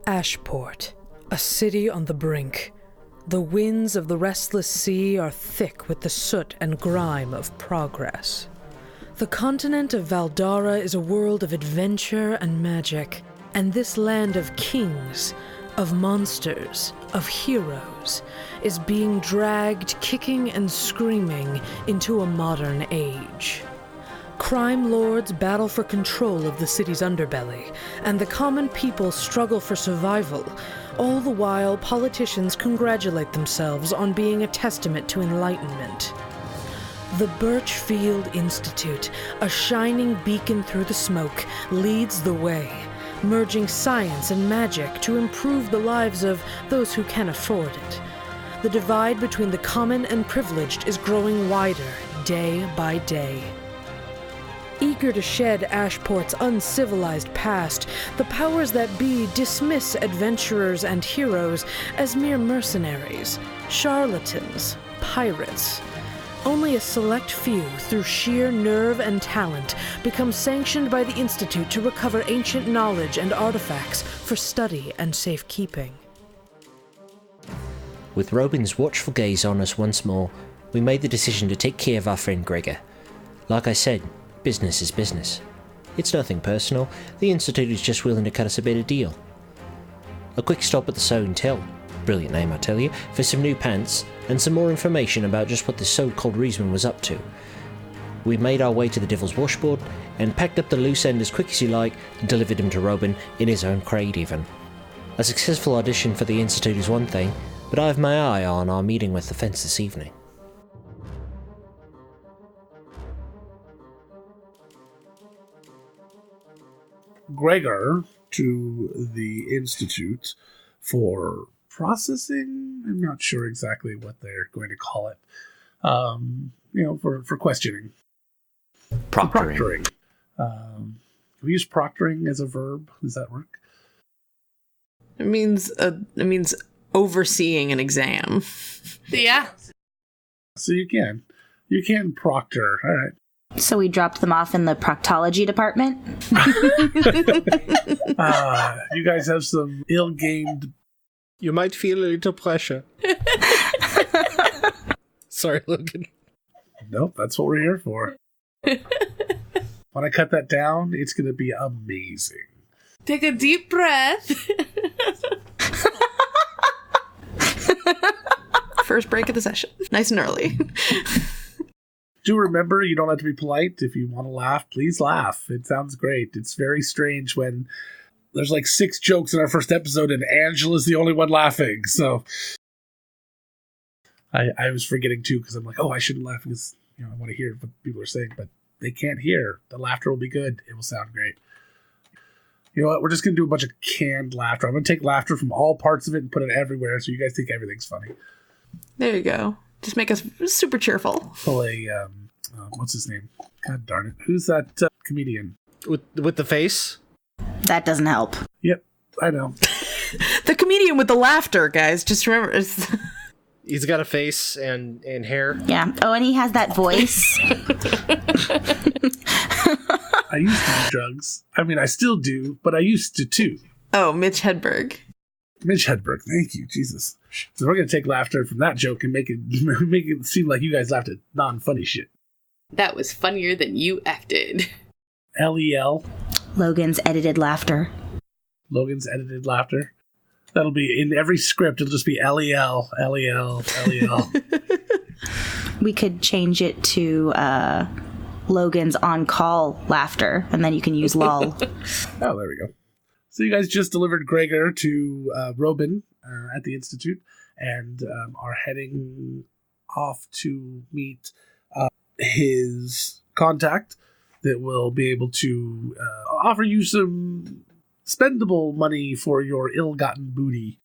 Ashport, a city on the brink. The winds of the restless sea are thick with the soot and grime of progress. The continent of Valdara is a world of adventure and magic, and this land of kings, of monsters, of heroes, is being dragged kicking and screaming into a modern age. Crime lords battle for control of the city's underbelly, and the common people struggle for survival. All the while, politicians congratulate themselves on being a testament to enlightenment. The Birchfield Institute, a shining beacon through the smoke, leads the way, merging science and magic to improve the lives of those who can afford it. The divide between the common and privileged is growing wider, day by day. Eager to shed Ashport's uncivilized past, the powers that be dismiss adventurers and heroes as mere mercenaries, charlatans, pirates. Only a select few, through sheer nerve and talent, become sanctioned by the Institute to recover ancient knowledge and artifacts for study and safekeeping. With Robin's watchful gaze on us once more, we made the decision to take care of our friend Gregor. Like I said, business is business. It's nothing personal, the Institute is just willing to cut us a better deal. A quick stop at the Show and Tell, brilliant name I tell you, for some new pants and some more information about just what this so-called Reesman was up to. We made our way to the Devil's Washboard and packed up the loose end as quick as you like and delivered him to Robin in his own crate even. A successful audition for the Institute is one thing, but I have my eye on our meeting with the fence this evening. Gregor to the Institute for processing. I'm not sure exactly what they're going to call it. For questioning. Proctoring. We use proctoring as a verb. Does that work? It means overseeing an exam. Yeah. So you can proctor. All right. So we dropped them off in the proctology department? You guys have some ill-gamed... You might feel a little pressure. Sorry, Logan. Nope, that's what we're here for. When I cut that down, it's going to be amazing. Take a deep breath. First break of the session. Nice and early. Do remember, you don't have to be polite. If you want to laugh, please laugh. It sounds great. It's very strange when there's like 6 jokes in our first episode and Angela's the only one laughing. So I was forgetting too because I'm like, I shouldn't laugh because I want to hear what people are saying, but they can't hear. The laughter will be good. It will sound great. You know what? We're just going to do a bunch of canned laughter. I'm going to take laughter from all parts of it and put it everywhere so you guys think everything's funny. There you go. Just make us super cheerful. Pull a, what's his name? God darn it. Who's that comedian? With the face? That doesn't help. Yep, I know. The comedian with the laughter, guys. Just remember. He's got a face and hair. Yeah. Oh, and he has that voice. I used to do drugs. I mean, I still do, but I used to too. Oh, Mitch Hedberg. Mitch Hedberg, thank you, Jesus. So we're going to take laughter from that joke and make it seem like you guys laughed at non-funny shit. That was funnier than you acted. LEL. Logan's edited laughter. Logan's edited laughter. That'll be in every script. It'll just be LEL, LEL, LEL. We could change it to Logan's on-call laughter, and then you can use LOL. Oh, there we go. So you guys just delivered Gregor to Robin at the Institute and are heading off to meet his contact that will be able to offer you some spendable money for your ill-gotten booty.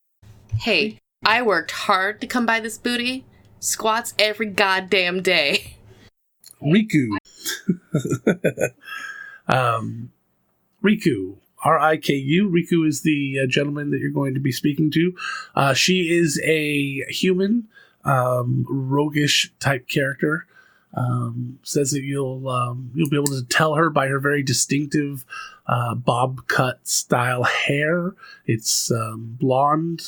Hey, I worked hard to come by this booty. Squats every goddamn day. Riku. Riku. R-I-K-U. Riku is the gentleman that you're going to be speaking to. She is a human, roguish type character. says that you'll be able to tell her by her very distinctive bob cut style hair. It's blonde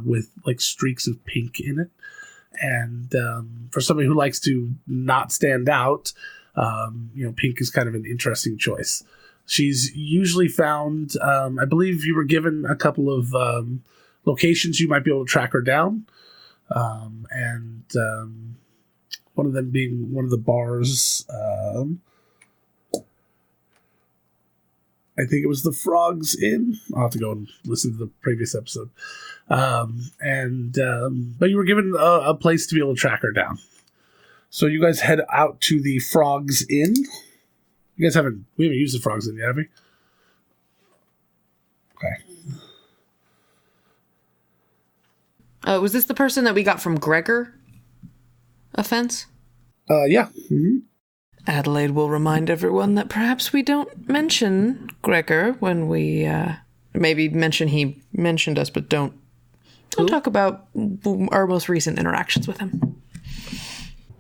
with like streaks of pink in it, and for somebody who likes to not stand out, pink is kind of an interesting choice. She's usually found, I believe you were given a couple of locations you might be able to track her down, and one of them being one of the bars. I think it was the Frogs Inn. I'll have to go and listen to the previous episode. But you were given a place to be able to track her down. So you guys head out to the Frogs Inn. We haven't used the Frogs Inn yet, have we? Okay. Was this the person that we got from Gregor? Offense? Yeah. Mm-hmm. Adelaide will remind everyone that perhaps we don't mention Gregor when we, maybe mention he mentioned us, but don't talk about our most recent interactions with him.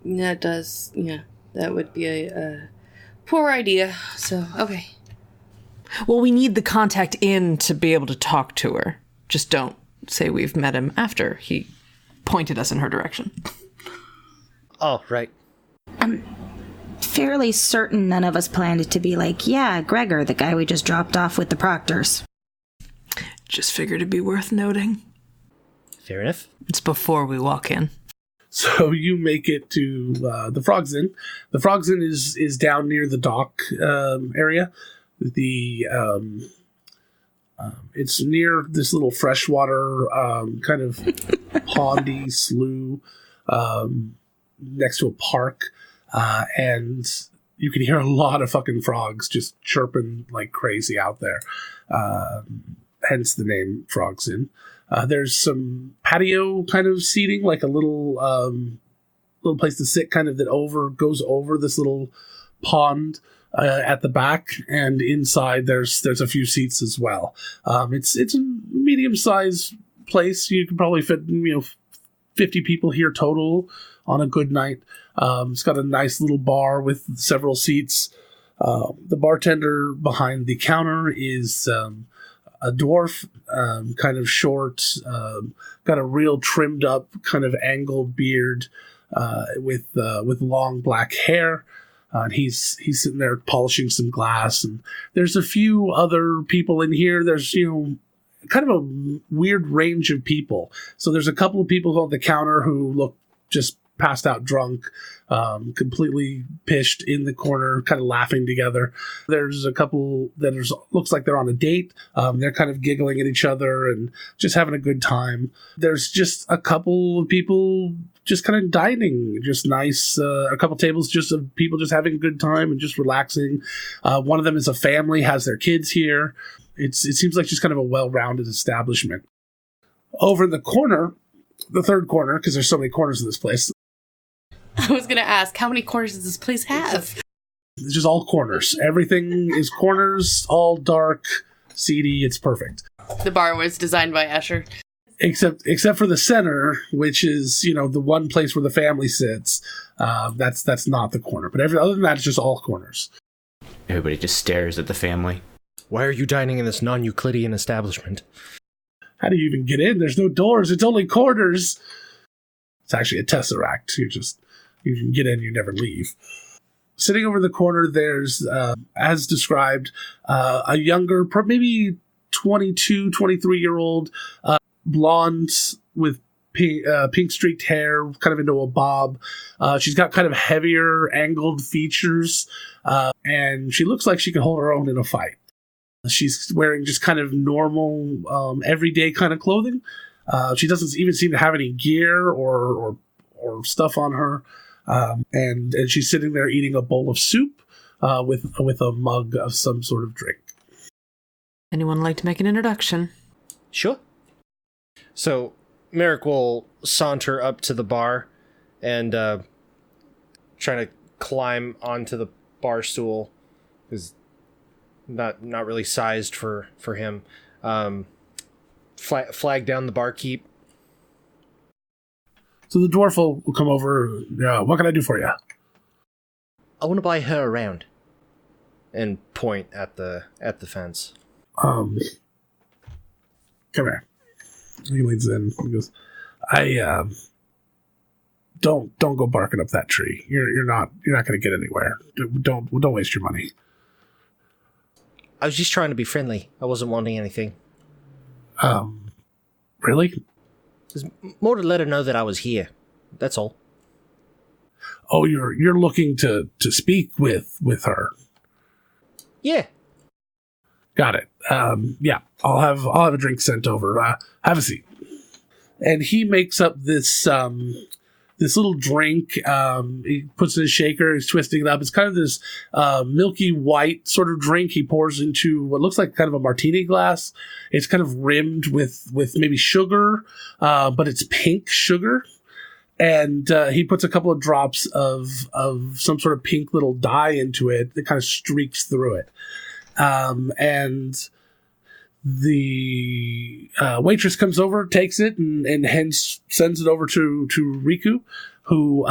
That would be a poor idea, so, okay. Well, we need the contact in to be able to talk to her. Just don't say we've met him after he pointed us in her direction. Oh, right. I'm fairly certain none of us planned it to be like, yeah, Gregor, the guy we just dropped off with the Proctors. Just figured it'd be worth noting. Fair enough. It's before we walk in. So you make it to the Frogs Inn. The Frogs Inn is down near the dock area. It's near this little freshwater kind of pondy slough next to a park, and you can hear a lot of fucking frogs just chirping like crazy out there. Hence the name Frogs Inn. There's some patio kind of seating, like a little place to sit, kind of that goes over this little pond at the back, and inside there's a few seats as well. It's a medium-sized place. You can probably fit 50 people here total on a good night. It's got a nice little bar with several seats. The bartender behind the counter is a dwarf, kind of short, got a real trimmed up kind of angled beard with long black hair. And he's sitting there polishing some glass, and there's a few other people in here. There's kind of a weird range of people. So there's a couple of people on the counter who look just passed out drunk, completely pished in the corner, kind of laughing together. There's a couple that looks like they're on a date. They're kind of giggling at each other and just having a good time. There's just a couple of people just kind of dining, just nice, a couple tables just of people just having a good time and just relaxing. One of them is a family, has their kids here. It seems like just kind of a well-rounded establishment. Over in the corner, the third corner, because there's so many corners in this place. I was going to ask, how many corners does this place have? It's just all corners. Everything is corners, all dark, seedy. It's perfect. The bar was designed by Escher. Except for the center, which is, the one place where the family sits. That's not the corner. But other than that, it's just all corners. Everybody just stares at the family. Why are you dining in this non-Euclidean establishment? How do you even get in? There's no doors. It's only corners. It's actually a tesseract. You can get in, you never leave. Sitting over the corner, there's, as described, a younger, maybe 22, 23-year-old, blonde with pink streaked hair, kind of into a bob. She's got kind of heavier, angled features, and she looks like she can hold her own in a fight. She's wearing just kind of normal, everyday kind of clothing. She doesn't even seem to have any gear or stuff on her. And she's sitting there eating a bowl of soup with a mug of some sort of drink. Anyone like to make an introduction? Sure. So Merrick will saunter up to the bar and trying to climb onto the bar stool is not really sized for him. Flag down the barkeep. So the dwarf will come over. What can I do for you? I want to buy her around. And point at the fence. Come here. He leans in and goes, don't go barking up that tree. You're not going to get anywhere. Don't waste your money. I was just trying to be friendly. I wasn't wanting anything. Really? It was more to let her know that I was here. That's all. Oh, you're looking to speak with her. Yeah. Got it. Yeah, I'll have a drink sent over. Have a seat. And he makes up this little drink. He puts it in a shaker. He's twisting it up. It's kind of this milky white sort of drink. He pours into what looks like kind of a martini glass. It's kind of rimmed with maybe sugar, but it's pink sugar. And he puts a couple of drops of some sort of pink little dye into it that kind of streaks through it. And the waitress comes over, takes it, and hence sends it over to Riku, who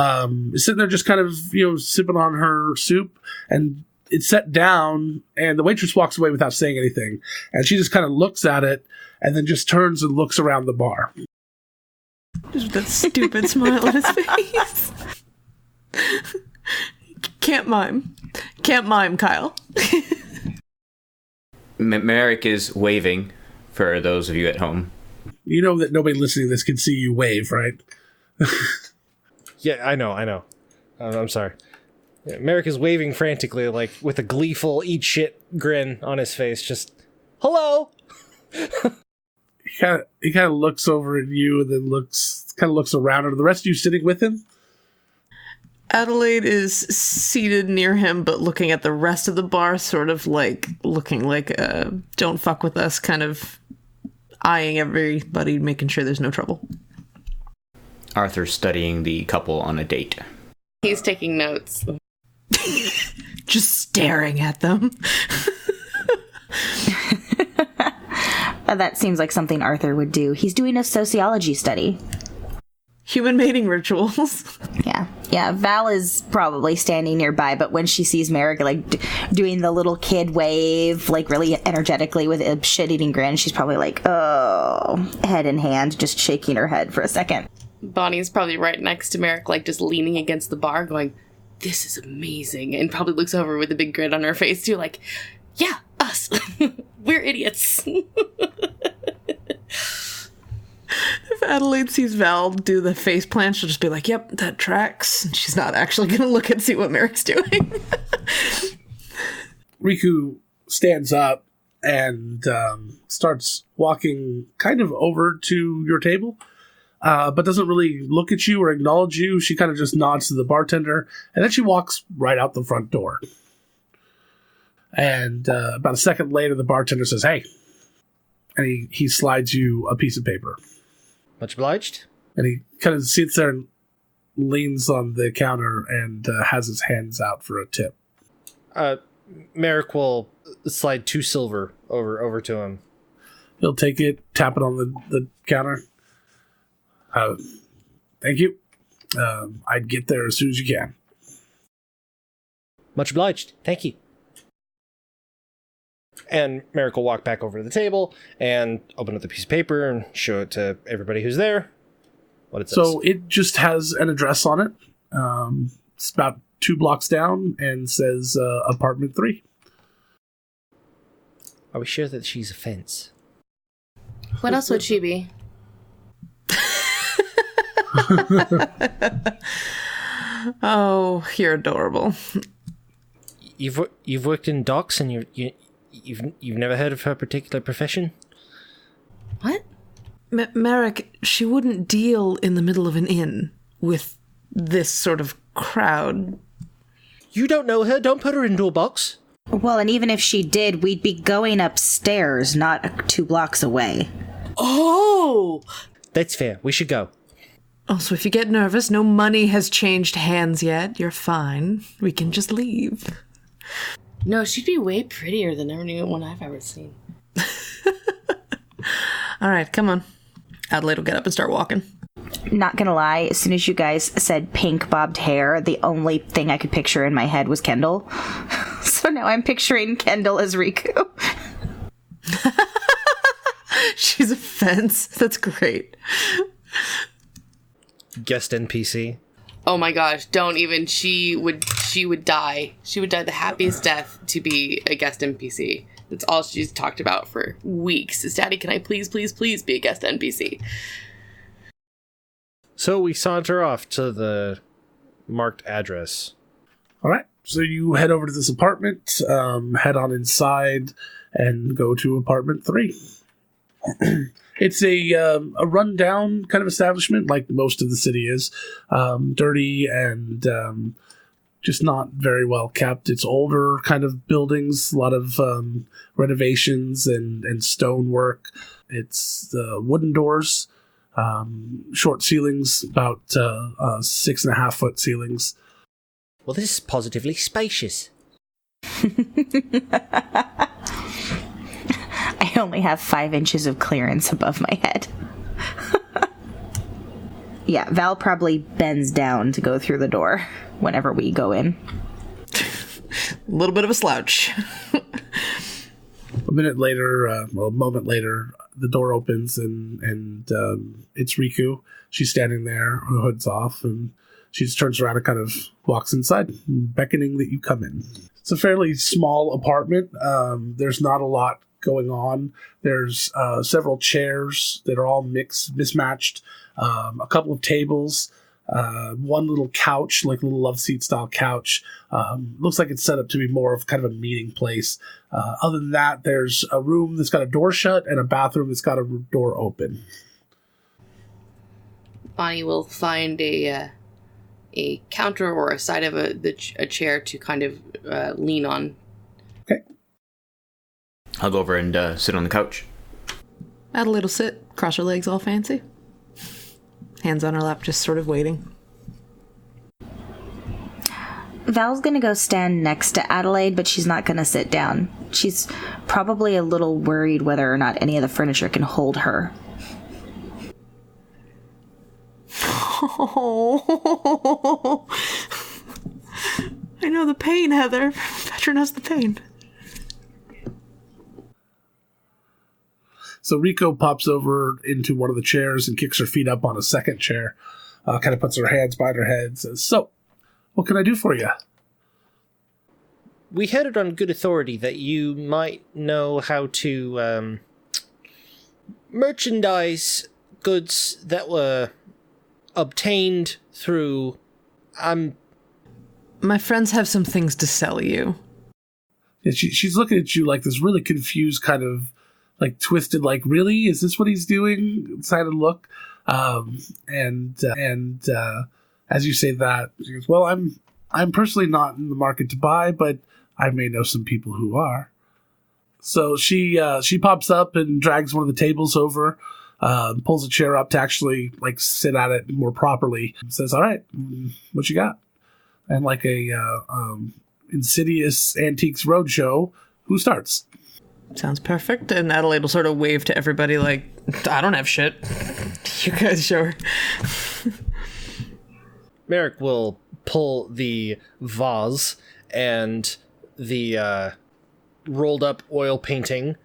is sitting there just kind of, sipping on her soup. And it's set down, and the waitress walks away without saying anything. And she just kind of looks at it, and then just turns and looks around the bar. Just that stupid smile on his face. Can't mime, Kyle. Merrick is waving for those of you at home. You know that nobody listening to this can see you wave, right? Yeah, I know. I'm sorry. Yeah, Merrick is waving frantically, like with a gleeful eat shit grin on his face. Just, hello. He kind of looks over at you and then looks around. Are the rest of you sitting with him? Adelaide is seated near him, but looking at the rest of the bar, sort of like looking like don't fuck with us, kind of eyeing everybody, making sure there's no trouble. Arthur's studying the couple on a date. He's taking notes. Just staring at them. That seems like something Arthur would do. He's doing a sociology study. Human mating rituals. Yeah, Val is probably standing nearby, but when she sees Merrick, doing the little kid wave, really energetically with a shit-eating grin, she's probably like, oh, head in hand, just shaking her head for a second. Bonnie's probably right next to Merrick, just leaning against the bar, going, this is amazing, and probably looks over with a big grin on her face, too, like, yeah, us. We're idiots. If Adelaide sees Val do the face plant, she'll just be like, yep, that tracks. And she's not actually going to look and see what Merrick's doing. Riku stands up and starts walking kind of over to your table, but doesn't really look at you or acknowledge you. She kind of just nods to the bartender, and then she walks right out the front door. And about a second later, the bartender says, hey. And he slides you a piece of paper. Much obliged. And he kind of sits there and leans on the counter and has his hands out for a tip. Merrick will slide 2 silver over to him. He'll take it, tap it on the counter. Thank you. I'd get there as soon as you can. Much obliged. Thank you. And Merrick will walk back over to the table and open up the piece of paper and show it to everybody who's there. What it says. So it just has an address on it. It's about 2 blocks down and says apartment 3. Are we sure that she's a fence? What else would she be? Oh, you're adorable. You've worked in docks and you've never heard of her particular profession? What? Merrick, she wouldn't deal in the middle of an inn with this sort of crowd. You don't know her. Don't put her into a box. Well, and even if she did, we'd be going upstairs, not 2 blocks away. Oh! That's fair. We should go. Also, if you get nervous, no money has changed hands yet. You're fine. We can just leave. No, she'd be way prettier than anyone I've ever seen. All right, come on. Adelaide will get up and start walking. Not gonna lie, as soon as you guys said pink bobbed hair, the only thing I could picture in my head was Kendall. So now I'm picturing Kendall as Riku. She's a fence. That's great. Guest NPC. Oh my gosh, don't even. She would die. She would die the happiest death to be a guest NPC. That's all she's talked about for weeks. Is, Daddy, can I please be a guest NPC? So we saunter off to the marked address. All right. So you head over to this apartment, head on inside, and go to apartment 3. It's a rundown kind of establishment, like most of the city is. Dirty and just not very well kept. It's older kind of buildings, a lot of renovations and stonework. It's wooden doors, short ceilings, about 6.5 foot ceilings. Well, this is positively spacious. I only have 5 inches of clearance above my head. Yeah, Val probably bends down to go through the door whenever we go in. A little bit of a slouch. A moment later, the door opens and it's Riku. She's standing there, her hood's off, and she just turns around and kind of walks inside, beckoning that you come in. It's a fairly small apartment. There's not a lot going on. There's several chairs that are all mismatched, a couple of tables, one little couch, like a little love seat style couch. Looks like it's set up to be more of kind of a meeting place. Other than that, there's a room that's got a door shut and a bathroom that's got a door open. Bonnie will find a counter or a side of a chair to kind of lean on. Okay. I'll go over and sit on the couch. Adelaide will sit, cross her legs all fancy. Hands on her lap, just sort of waiting. Val's gonna go stand next to Adelaide, but she's not gonna sit down. She's probably a little worried whether or not any of the furniture can hold her. Oh. I know the pain, Heather. Veteran knows the pain. So Rico pops over into one of the chairs and kicks her feet up on a second chair, kind of puts her hands behind her head and says, "So, what can I do for you?" We heard it on good authority that you might know how to merchandise goods that were obtained through... My friends have some things to sell you. And she's looking at you like this really confused kind of like twisted, like, really? Is this what he's doing? Kind of look. And as you say that, she goes, "Well, I'm personally not in the market to buy, but I may know some people who are." So she pops up and drags one of the tables over, pulls a chair up to actually like sit at it more properly. Says, "All right, what you got?" And like a Insidious Antiques Roadshow, who starts? Sounds perfect. And Adelaide will sort of wave to everybody like, I don't have shit. You guys sure? Merrick will pull the vase and the rolled up oil painting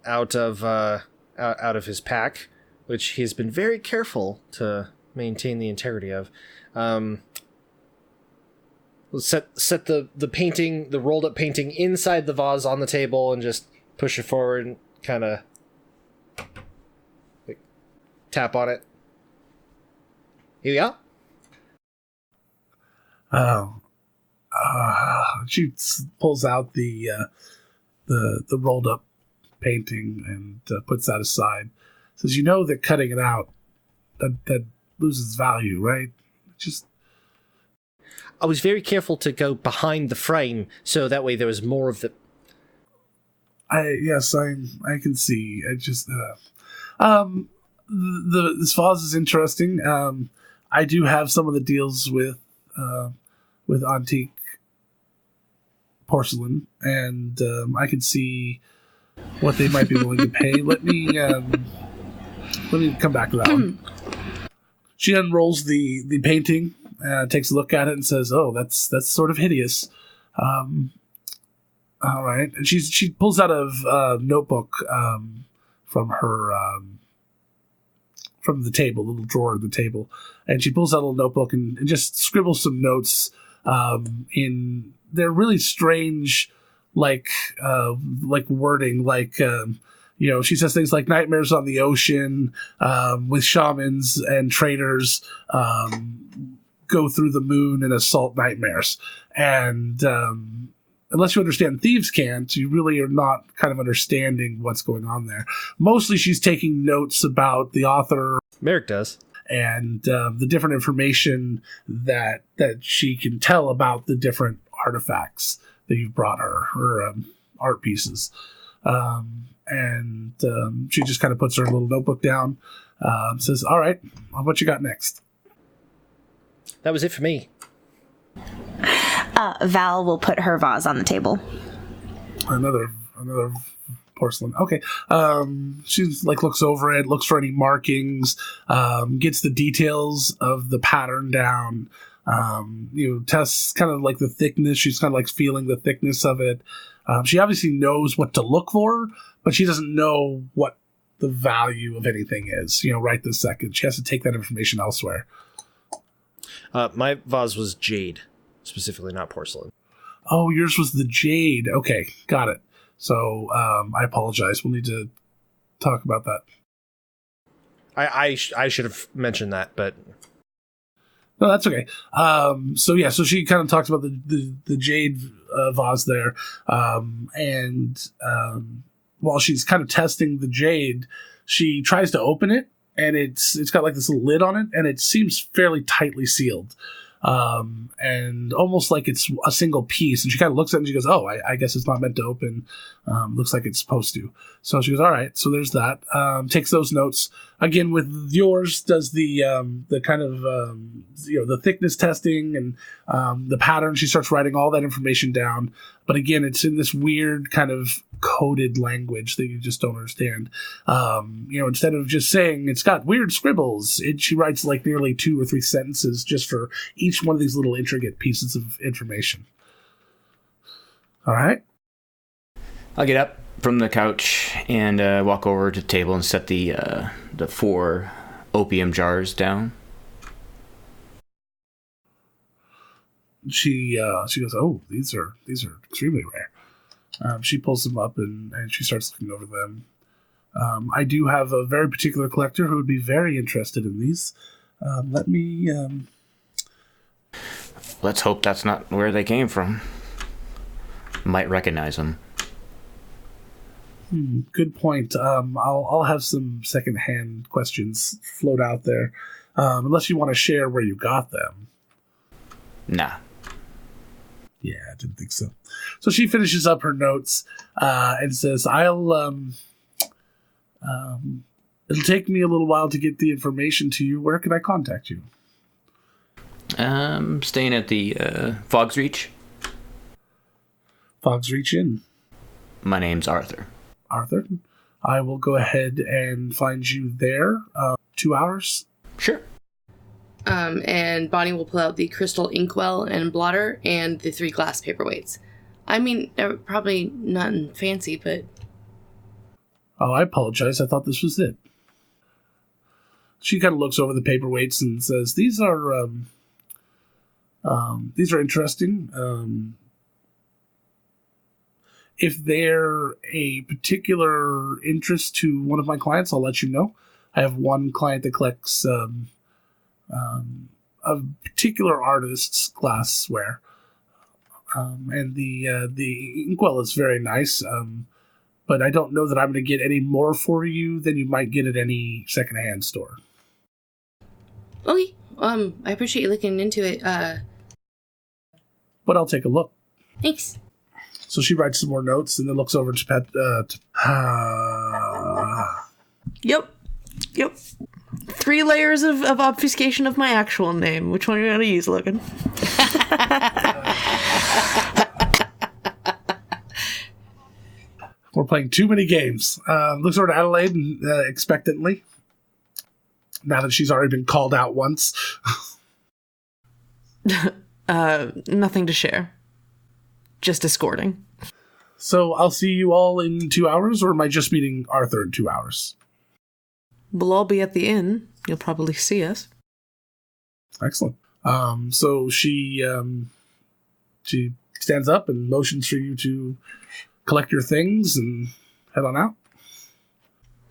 out of his pack, which he's been very careful to maintain the integrity of. Set the painting, the rolled up painting, inside the vase on the table and just push it forward and kind of like, tap on it. Here we go. She pulls out the rolled up painting and puts that aside. Says, "You know that cutting it out that loses value, right? Just." I was very careful to go behind the frame, so that way there was more of the... I can see. I just this vase is interesting. I do have some of the deals with antique porcelain, and I can see what they might be willing to pay. Let me come back to that one. She unrolls the painting, takes a look at it, and says, "Oh, that's sort of hideous." All right, and she pulls out a notebook from her from the table, the little drawer of the table, and she pulls out a little notebook and just scribbles some notes. They're really strange, like wording, she says things like nightmares on the ocean, with shamans and traders, go through the moon and assault nightmares. And unless you understand Thieves' Cant, you really are not kind of understanding what's going on there. Mostly she's taking notes about the author. Merrick does. And the different information that she can tell about the different artifacts that you've brought her art pieces. She just kind of puts her little notebook down, says, "All right, what you got next?" That was it for me. Val will put her vase on the table. Another porcelain. Okay. She's looks over it, looks for any markings, gets the details of the pattern down. Tests kind of like the thickness. She's kind of feeling the thickness of it. She obviously knows what to look for, but she doesn't know what the value of anything is, right this second. She has to take that information elsewhere. My vase was jade, specifically, not porcelain. Oh, yours was the jade. Okay, got it. So I apologize. We'll need to talk about that. I should have mentioned that, but no, that's okay. So she kind of talks about the jade vase there, and while she's kind of testing the jade, she tries to open it, and it's got this little lid on it, and it seems fairly tightly sealed. And almost like it's a single piece. And she kind of looks at it and she goes, "Oh, I guess it's not meant to open. Looks like it's supposed to." So she goes, "All right." So there's that. Takes those notes again with yours. Does the kind of the thickness testing and the pattern. She starts writing all that information down. But again, it's in this weird kind of coded language that you just don't understand. Instead of just saying it's got weird scribbles, she writes nearly 2 or 3 sentences just for each one of these little intricate pieces of information. All right. I'll get up from the couch and walk over to the table and set the 4 opium jars down. She goes, "Oh, these are extremely rare." She pulls them up and she starts looking over them. I do have a very particular collector who would be very interested in these. Let me. Let's hope that's not where they came from. Might recognize them. Good point. I'll have some secondhand questions float out there, unless you want to share where you got them. Nah. Yeah, I didn't think so. So she finishes up her notes and says, it'll take me a little while to get the information to you. Where can I contact you? Staying at the Fog's Reach. Fog's Reach Inn. My name's Arthur. Arthur? I will go ahead and find you there. 2 hours? Sure. And Bonnie will pull out the crystal inkwell and blotter and the 3 glass paperweights. I mean, they're probably nothing fancy, but... Oh, I apologize. I thought this was it. She kind of looks over the paperweights and says, These are interesting. If they're a particular interest to one of my clients, I'll let you know. I have one client that collects a particular artist's glassware, and the inkwell is very nice. But I don't know that I'm going to get any more for you than you might get at any secondhand store. Okay. I appreciate you looking into it. But I'll take a look. Thanks. So she writes some more notes and then looks over to Pat. Yep. 3 layers of obfuscation of my actual name. Which one are you going to use, Logan? We're playing too many games. Looks over to Adelaide and, expectantly. now that she's already been called out once. Nothing to share. Just escorting. So I'll see you all in 2 hours, or am I just meeting Arthur in 2 hours? We'll all be at the inn. You'll probably see us. Excellent. So she stands up and motions for you to collect your things and head on out.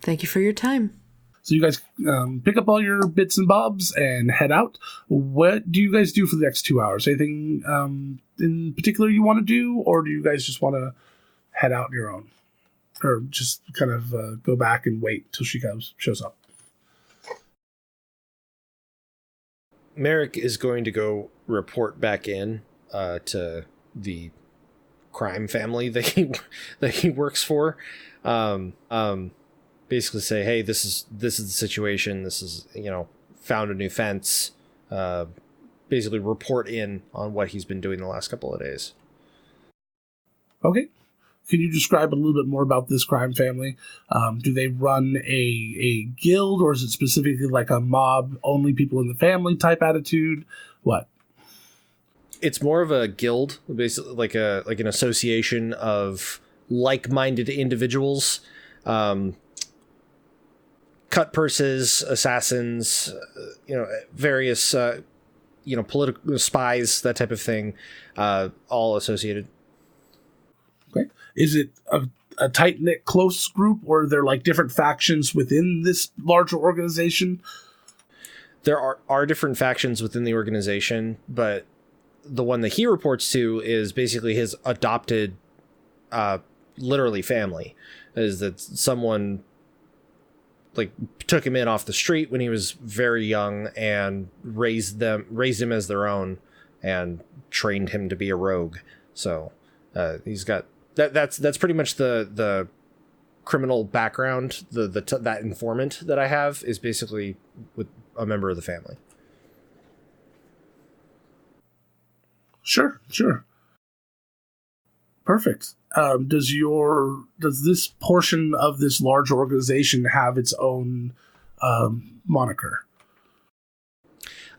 Thank you for your time. So you guys pick up all your bits and bobs and head out. What do you guys do for the next 2 hours? Anything in particular you want to do, or do you guys just want to head out on your own? Or just kind of go back and wait till she shows up? Merrick is going to go report back in to the crime family that he works for. Basically say, hey, this is the situation. This is, found a new fence. Basically report in on what he's been doing the last couple of days. Okay. Can you describe a little bit more about this crime family? Do they run a guild, or is it specifically like a mob, only people in the family type attitude? What? It's more of a guild, basically like an association of like-minded individuals. Cut purses, assassins, various, political spies, that type of thing, all associated. Okay. Is it a tight-knit, close group, or are there like different factions within this larger organization? There are different factions within the organization, but the one that he reports to is basically his adopted, literally family. Is that someone took him in off the street when he was very young and raised him as their own and trained him to be a rogue. So he's got that's pretty much the criminal background. That informant that I have is basically with a member of the family. Sure. Perfect. Does this portion of this large organization have its own moniker?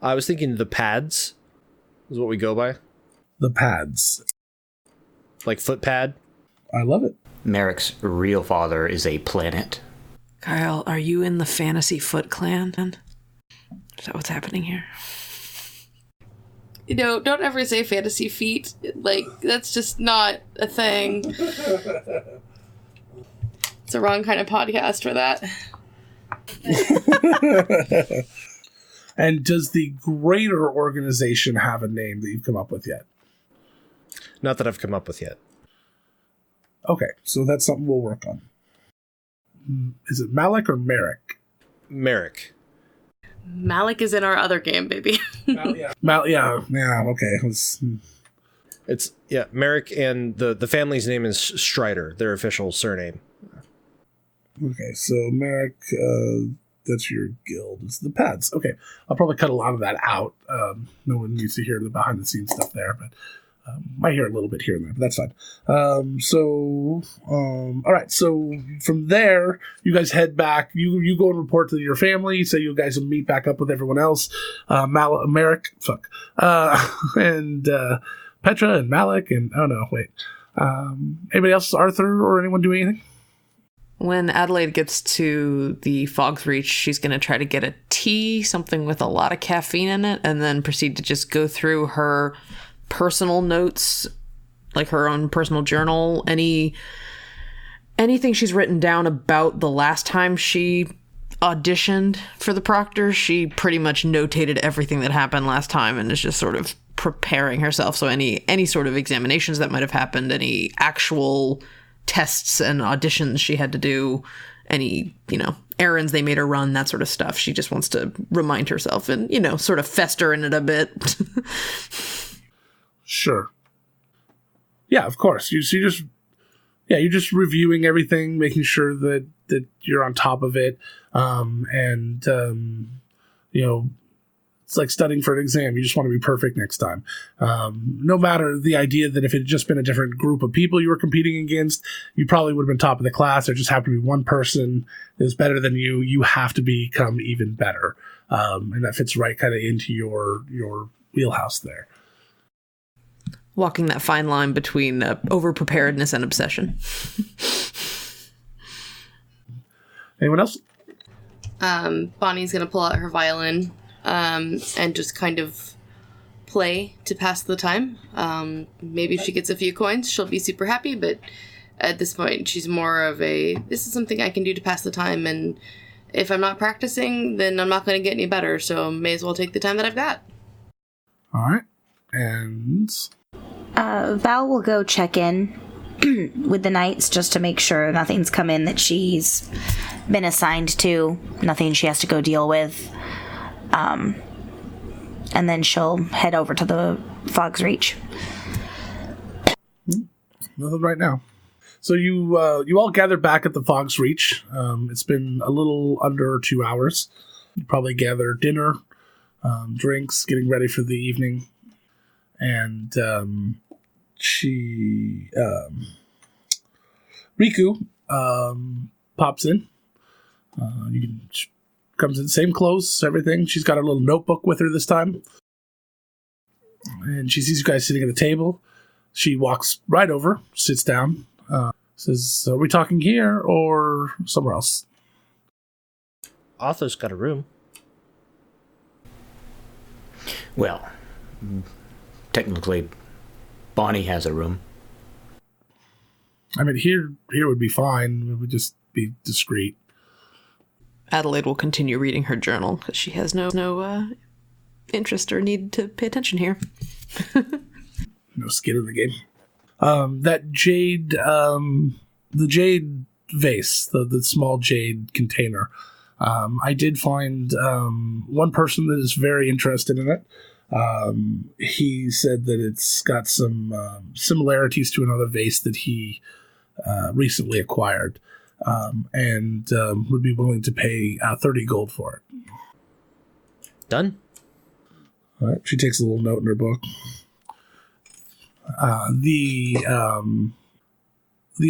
I was thinking the pads is what we go by. The pads. Like foot pad? I love it. Merrick's real father is a planet. Kyle, are you in the Fantasy Foot Clan? Is that what's happening here? Don't ever say fantasy feet. That's just not a thing. It's the wrong kind of podcast for that. And does the greater organization have a name that you've come up with yet? Not that I've come up with yet. Okay, so that's something we'll work on. Is it Malik or Merrick? Merrick. Malik is in our other game, baby. Yeah, okay. It's Merrick, and the family's name is Strider, their official surname. Okay, so Merrick, that's your guild. It's the pads. Okay, I'll probably cut a lot of that out. No one needs to hear the behind the scenes stuff there, but might hear a little bit here and there, but that's fine. All right. So from there, you guys head back. You go and report to your family. So you guys will meet back up with everyone else. Merrick, and Petra and Malik and anybody else? Arthur or anyone do anything? When Adelaide gets to the Fog's Reach, she's going to try to get a tea, something with a lot of caffeine in it, and then proceed to just go through her personal notes, like her own personal journal, anything she's written down about the last time she auditioned for the Proctor. She pretty much notated everything that happened last time and is just sort of preparing herself. So any sort of examinations that might have happened, any actual tests and auditions she had to do, any, errands they made her run, that sort of stuff. She just wants to remind herself and, sort of fester in it a bit. Sure. Yeah, of course. You're just reviewing everything, making sure that you're on top of it. It's like studying for an exam. You just want to be perfect next time. No matter the idea that if it had just been a different group of people you were competing against, you probably would have been top of the class. There just happened to be one person that was better than you. You have to become even better. and that fits right kind of into your wheelhouse there. Walking that fine line between over-preparedness and obsession. Anyone else? Bonnie's gonna pull out her violin and just kind of play to pass the time. Maybe if she gets a few coins, she'll be super happy, but at this point, she's more of this is something I can do to pass the time, and if I'm not practicing, then I'm not going to get any better, so may as well take the time that I've got. All right. And Val will go check in with the knights just to make sure nothing's come in that she's been assigned to, nothing she has to go deal with. And then she'll head over to the Fog's Reach. Nothing right now. So you all gather back at the Fog's Reach. It's been a little under 2 hours. You probably gather dinner, drinks, getting ready for the evening. And Riku pops in. She comes in, same clothes, everything. She's got her little notebook with her this time. And she sees you guys sitting at the table. She walks right over, sits down, says, "Are we talking here or somewhere else?" Arthur's got a room. Well, technically, Bonnie has a room. I mean, here would be fine. It would just be discreet. Adelaide will continue reading her journal because she has no interest or need to pay attention here. No skin in the game. That jade, the jade vase, the small jade container. I did find one person that is very interested in it. He said that it's got some similarities to another vase that he recently acquired, and would be willing to pay 30 gold for it. Done. All right. She takes a little note in her book. The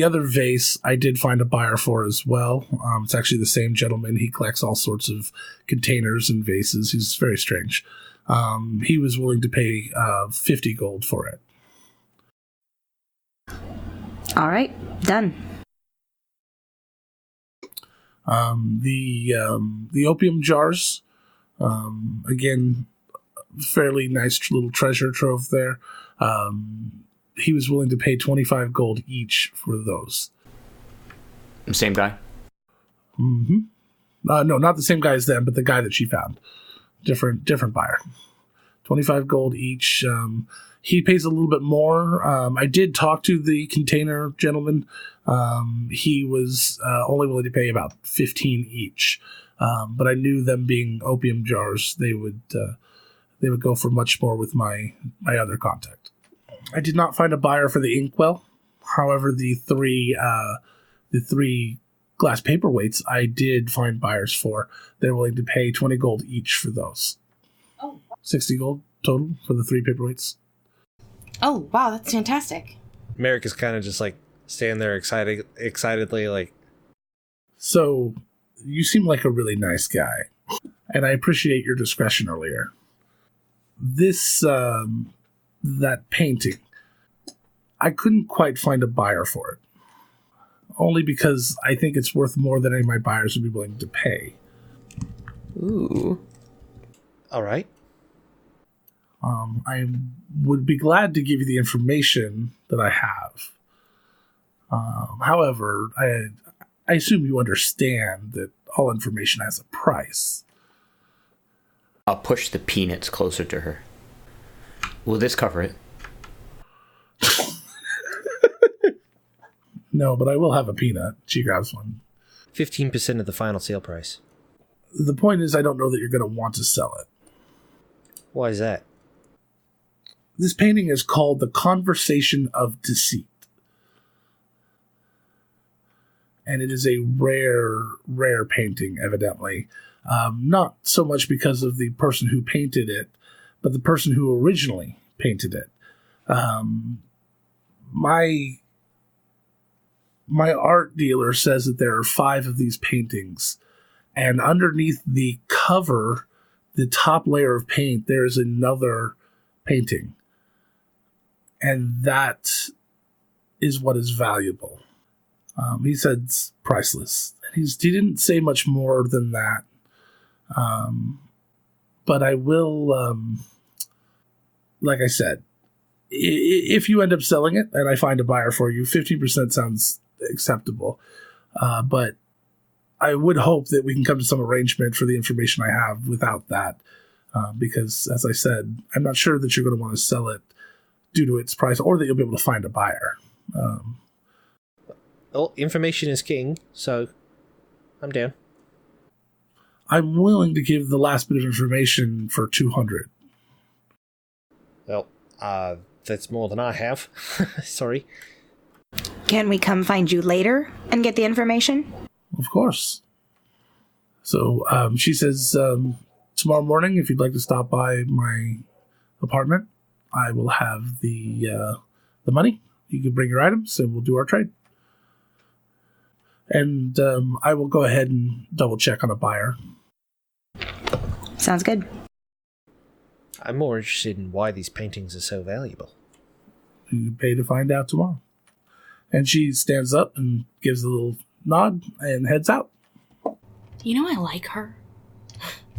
other vase I did find a buyer for as well. It's actually the same gentleman. He collects all sorts of containers and vases. He's very strange. He was willing to pay 50 gold for it. All right, done. The opium jars, again, fairly nice little treasure trove there. He was willing to pay 25 gold each for those. Same guy? Mm-hmm. No, not the same guy as them, but the guy that she found. Different buyer. 25 gold each. He pays a little bit more. I did talk to the container gentleman. He was only willing to pay about 15 each. But I knew them being opium jars, they would go for much more with my other contact. I did not find a buyer for the inkwell. However, the three glass paperweights I did find buyers for. They're willing to pay 20 gold each for those. Oh. 60 gold total for the 3 paperweights. Oh, wow, that's fantastic. Merrick is kind of just like standing there excitedly like, So, you seem like a really nice guy, and I appreciate your discretion earlier. This, that painting, I couldn't quite find a buyer for it. Only because I think it's worth more than any of my buyers would be willing to pay. Ooh. all right. I would be glad to give you the information that I have. However, I assume you understand that all information has a price. I'll push the peanuts closer to her. Will this cover it? No, but I will have a peanut. She grabs one. 15% of the final sale price. The point is, I don't know that you're going to want to sell it. Why is that? This painting is called The Conversation of Deceit. And it is a rare painting, evidently. Not so much because of the person who painted it, but the person who originally painted it. My art dealer says that there are 5 of these paintings, and underneath the cover the top layer of paint, there is another painting. And that is what is valuable. He said it's priceless. He didn't say much more than that. But I will, like I said, if you end up selling it and I find a buyer for you, 15% sounds acceptable. But I would hope that we can come to some arrangement for the information I have without that. Because, as I said, I'm not sure that you're going to want to sell it due to its price or that you'll be able to find a buyer. Well, information is king, so I'm down. I'm willing to give the last bit of information for 200. Well, that's more than I have. Sorry. Can we come find you later and get the information? Of course. So she says, tomorrow morning, if you'd like to stop by my apartment, I will have the money. You can bring your items and we'll do our trade. And I will go ahead and double check on a buyer. Sounds good. I'm more interested in why these paintings are so valuable. You can pay to find out tomorrow. And she stands up and gives a little nod and heads out. You know, I like her.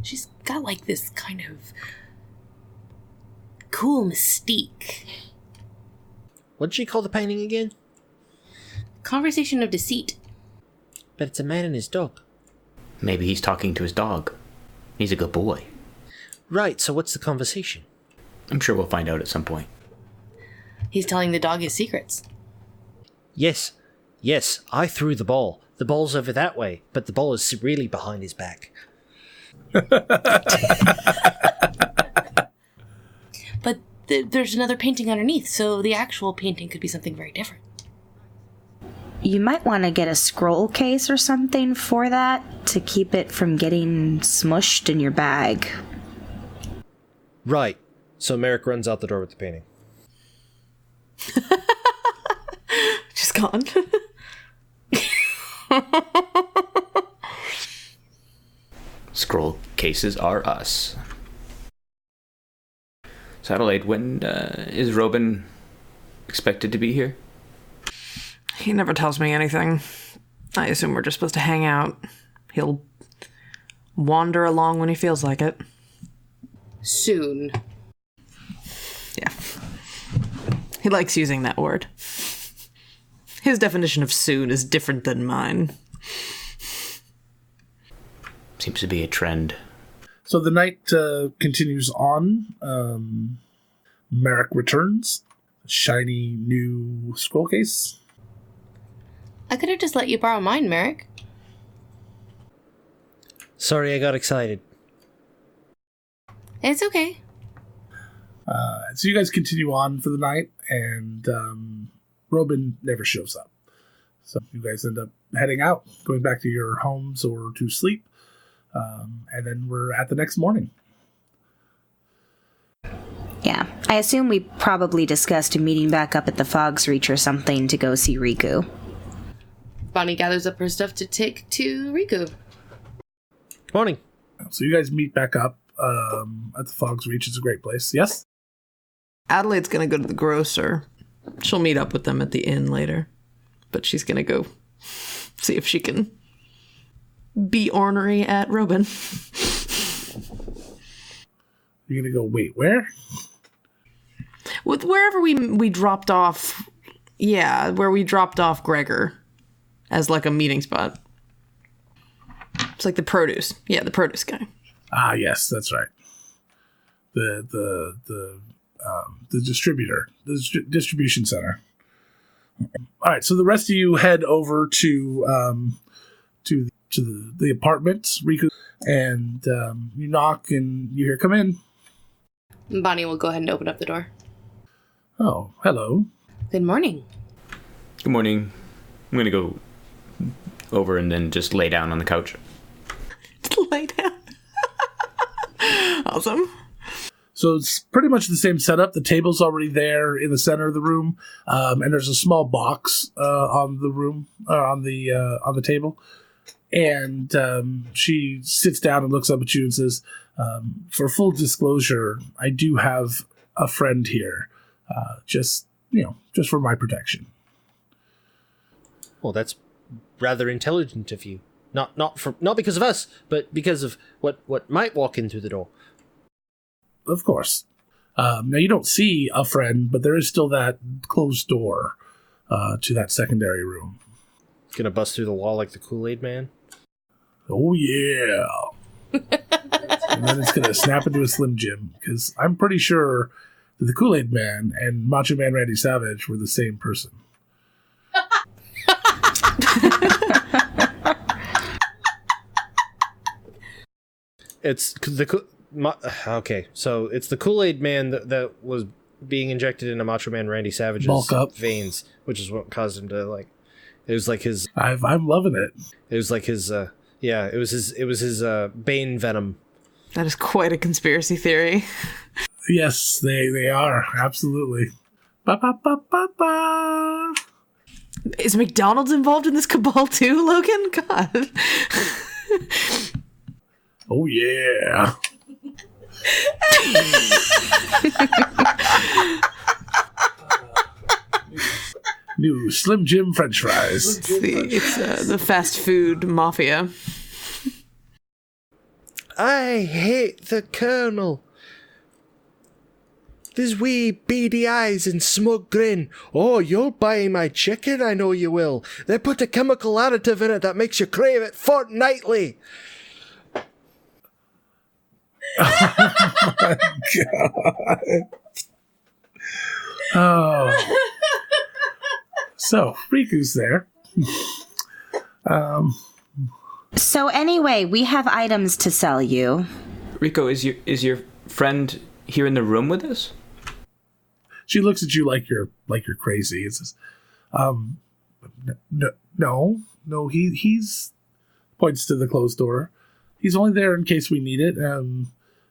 She's got like this kind of cool mystique. What did she call the painting again? Conversation of Deceit. But it's a man and his dog. Maybe he's talking to his dog. He's a good boy. Right, so what's the conversation? I'm sure we'll find out at some point. He's telling the dog his secrets. Yes, I threw the ball. The ball's over that way, but the ball is really behind his back. But there's another painting underneath, so the actual painting could be something very different. You might want to get a scroll case or something for that to keep it from getting smushed in your bag. Right. So Merrick runs out the door with the painting. Just gone. Scroll cases are us. So Adelaide, when is Robin expected to be here? He never tells me anything. I assume we're just supposed to hang out. He'll wander along when he feels like it. Soon. Yeah. He likes using that word. His definition of soon is different than mine. Seems to be a trend. So the night continues on. Merrick returns. Shiny new scroll case. I could have just let you borrow mine, Merrick. Sorry, I got excited. It's okay. So you guys continue on for the night, and Robin never shows up. So you guys end up heading out, going back to your homes or to sleep, and then we're at the next morning. Yeah, I assume we probably discussed meeting back up at the Fog's Reach or something to go see Riku. Bonnie gathers up her stuff to take to Riku. Morning. So you guys meet back up at the Fog's Reach. It's a great place. Yes? Adelaide's gonna go to the grocer. She'll meet up with them at the inn later. But she's gonna go see if she can be ornery at Robin. You're gonna go, wait, where? With wherever we dropped off, yeah, where we dropped off Gregor as like a meeting spot. It's like the produce. Yeah, the produce guy. Ah, yes, that's right. The distributor, the distribution center. All right, so the rest of you head over to the apartment, Riku, and you knock and you hear, "Come in." Bonnie will go ahead and open up the door. Oh, hello. Good morning. Good morning. I'm gonna go over and then just lay down on the couch. Lay down. Awesome. So it's pretty much the same setup. The table's already there in the center of the room, and there's a small box on the room on the table, And she sits down and looks up at you and says, for full disclosure, I do have a friend here, just for my protection. Well, that's rather intelligent of you. Not because of us, but because of what might walk in through the door. Of course. Now, you don't see a friend, but there is still that closed door to that secondary room. Gonna bust through the wall like the Kool-Aid Man? Oh, yeah. And then it's going to snap into a Slim Jim, because I'm pretty sure that the Kool-Aid Man and Macho Man Randy Savage were the same person. It's okay. So it's the Kool-Aid Man that was being injected into Macho Man Randy Savage's Bulk up veins, which is what caused him to like. It was like his. I'm loving it. It was like his. Yeah, it was his Bane venom. That is quite a conspiracy theory. Yes, they are absolutely. Ba ba ba ba ba. Is McDonald's involved in this cabal too, Logan? God. Oh yeah. New Slim Jim French fries. It's the fast food mafia. I hate the Colonel. His wee beady eyes and smug grin. Oh, you'll buy my chicken, I know you will. They put a chemical additive in it that makes you crave it fortnightly. Oh my God. Oh. So, Riku's there. So anyway, we have items to sell you. Rico, is your friend here in the room with us? She looks at you like you're crazy. It says, no. He's points to the closed door. He's only there in case we need it.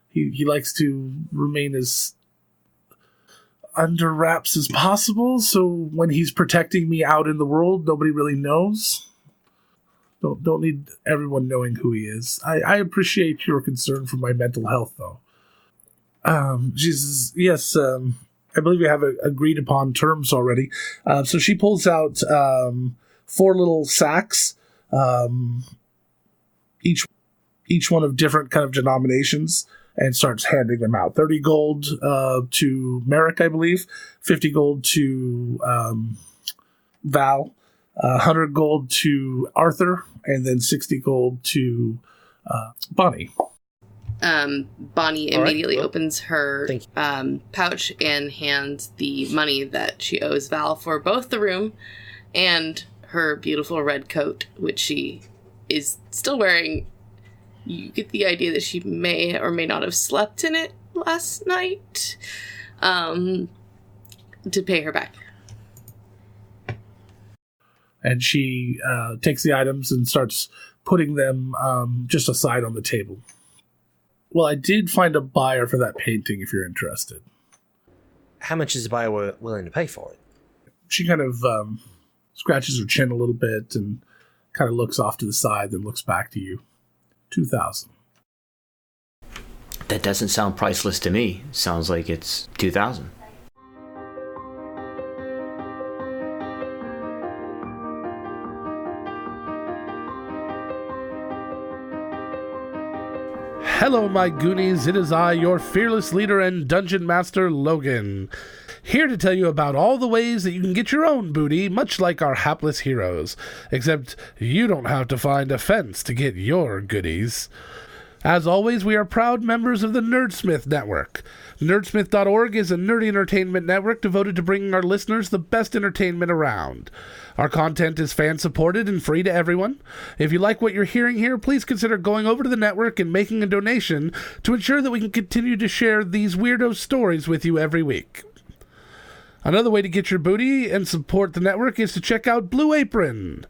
He likes to remain as under wraps as possible. So when he's protecting me out in the world, nobody really knows. Don't need everyone knowing who he is. I appreciate your concern for my mental health, though. She says, yes, I believe we have agreed upon terms already. So she pulls out 4 little sacks, each one of different kind of denominations, and starts handing them out. 30 gold to Merrick, I believe. 50 gold to Val. 100 gold to Arthur, and then 60 gold to Bonnie. Bonnie immediately opens her pouch and hands the money that she owes Val for both the room and her beautiful red coat, which she is still wearing. You get the idea that she may or may not have slept in it last night, to pay her back. And she takes the items and starts putting them just aside on the table. Well, I did find a buyer for that painting if you're interested. How much is the buyer willing to pay for it? She kind of scratches her chin a little bit and kind of looks off to the side, then looks back to you. 2,000. That doesn't sound priceless to me. Sounds like it's 2,000. Hello, my Goonies. It is I, your fearless leader and dungeon master, Logan. Here to tell you about all the ways that you can get your own booty, much like our hapless heroes. Except you don't have to find a fence to get your goodies. As always, we are proud members of the Nerdsmith Network. Nerdsmith.org is a nerdy entertainment network devoted to bringing our listeners the best entertainment around. Our content is fan-supported and free to everyone. If you like what you're hearing here, please consider going over to the network and making a donation to ensure that we can continue to share these weirdo stories with you every week. Another way to get your booty and support the network is to check out Blue Apron.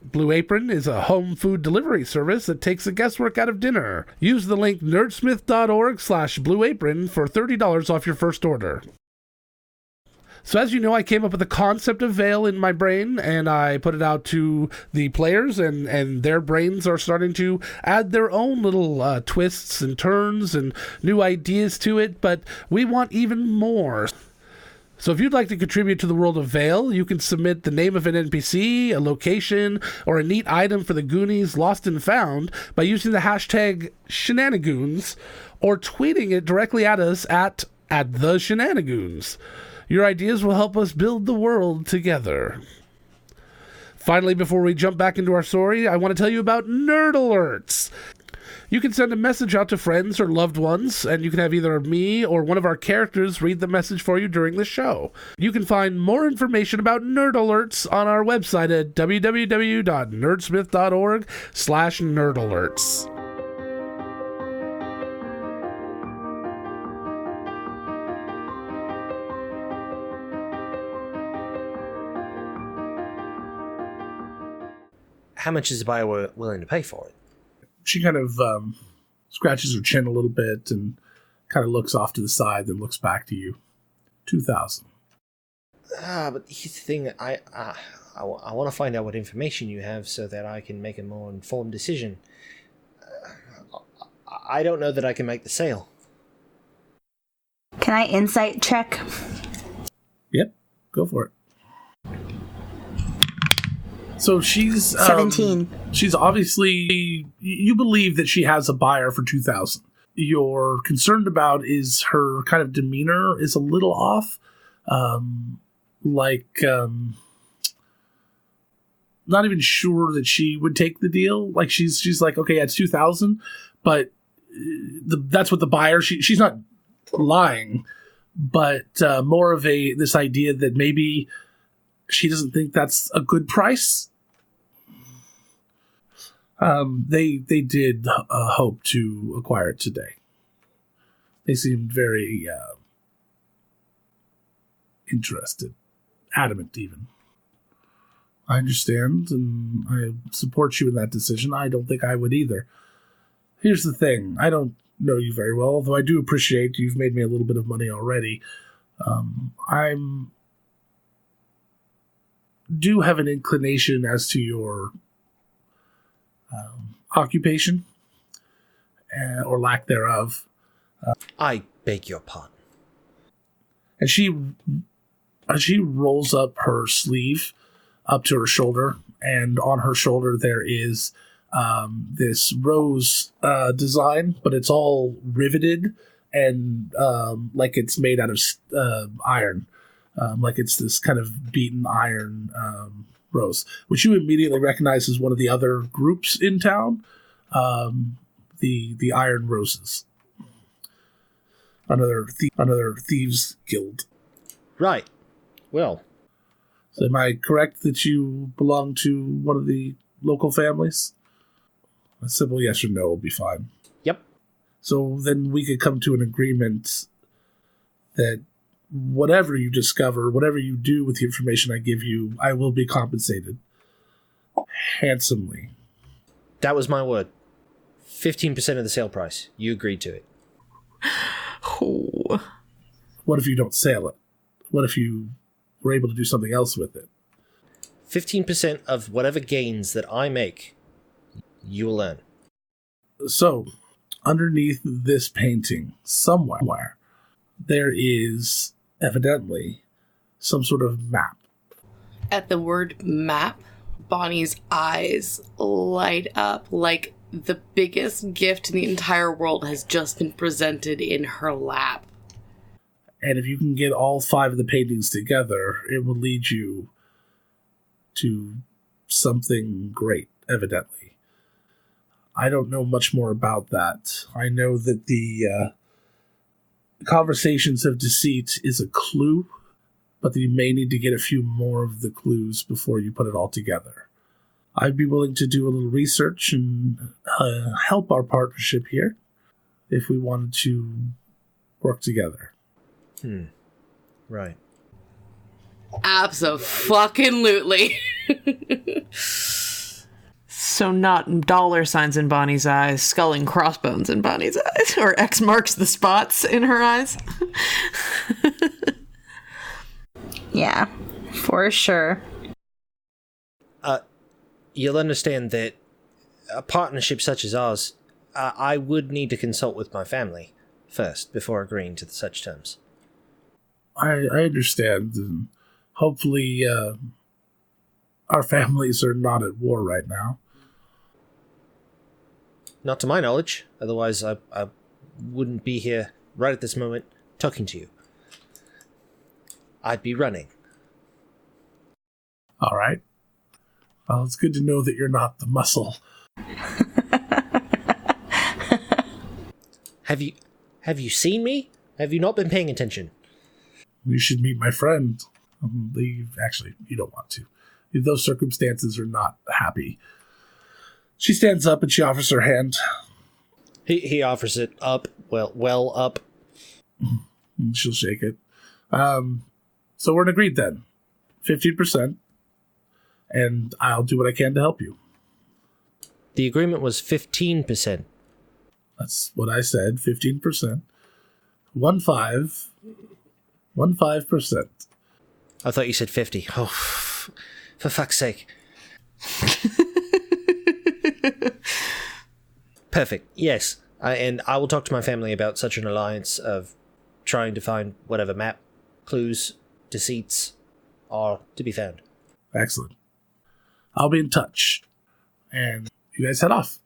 Blue Apron is a home food delivery service that takes the guesswork out of dinner. Use the link nerdsmith.org/blueapron for $30 off your first order. So as you know, I came up with the concept of Veil in my brain, and I put it out to the players, and their brains are starting to add their own little twists and turns and new ideas to it, but we want even more. So if you'd like to contribute to the world of Veil, you can submit the name of an NPC, a location, or a neat item for the Goonies Lost and Found by using the hashtag Shenanigoons or tweeting it directly at us at the Shenanigoons. Your ideas will help us build the world together. Finally, before we jump back into our story, I want to tell you about Nerd Alerts. You can send a message out to friends or loved ones, and you can have either me or one of our characters read the message for you during the show. You can find more information about Nerd Alerts on our website at www.nerdsmith.org/nerdalerts. How much is the buyer willing to pay for it? She kind of scratches her chin a little bit and kind of looks off to the side, then looks back to you. 2,000. But here's the thing. I want to find out what information you have so that I can make a more informed decision. I don't know that I can make the sale. Can I insight check? Yep, go for it. So she's 17. She's obviously, you believe that she has a buyer for 2,000. You're concerned about is her kind of demeanor is a little off, not even sure that she would take the deal. Like she's like, okay, it's 2,000, but that's what the buyer. She's not lying, but more of this idea that maybe she doesn't think that's a good price. They did hope to acquire it today. They seemed very interested, adamant even. I understand, and I support you in that decision. I don't think I would either. Here's the thing. I don't know you very well, although I do appreciate you've made me a little bit of money already. Do have an inclination as to your occupation or lack thereof. I beg your pardon. And she rolls up her sleeve up to her shoulder, and on her shoulder there is this rose design, but it's all riveted and like it's made out of iron. Like it's this kind of beaten iron rose, which you immediately recognize as one of the other groups in town, the Iron Roses, another thieves guild. Right. Well, So am I correct that you belong to one of the local families? A simple yes or no will be fine. yep. So then we could come to an agreement that whatever you discover, whatever you do with the information I give you, I will be compensated handsomely. That was my word. 15% of the sale price. You agreed to it. Oh. What if you don't sell it? What if you were able to do something else with it? 15% of whatever gains that I make, you will earn. So, underneath this painting, somewhere, there is evidently some sort of map. At the word map, Bonnie's eyes light up like the biggest gift in the entire world has just been presented in her lap. And if you can get all 5 of the paintings together, it will lead you to something great, evidently. I don't know much more about that. I know that the Conversations of Deceit is a clue, but that you may need to get a few more of the clues before you put it all together. I'd be willing to do a little research and help our partnership here if we wanted to work together. Right. Abso-fucking-lutely. So not dollar signs in Bonnie's eyes, skull and crossbones in Bonnie's eyes, or X marks the spots in her eyes. Yeah, for sure. You'll understand that a partnership such as ours, I would need to consult with my family first before agreeing to such terms. I understand. And hopefully, our families are not at war right now. Not to my knowledge, otherwise I wouldn't be here right at this moment talking to you. I'd be running. All right. Well, it's good to know that you're not the muscle. Have you seen me? Have you not been paying attention? You should meet my friend. Actually, you don't want to. Those circumstances are not happy. She stands up and she offers her hand. He offers it up, well up. And she'll shake it. So we're agreed then. 15%. And I'll do what I can to help you. The agreement was 15%. That's what I said, 15%. 15%. I thought you said 50. Oh, for fuck's sake. Perfect. Yes. And I will talk to my family about such an alliance of trying to find whatever map, clues, deceits are to be found. Excellent. I'll be in touch. And you guys head off.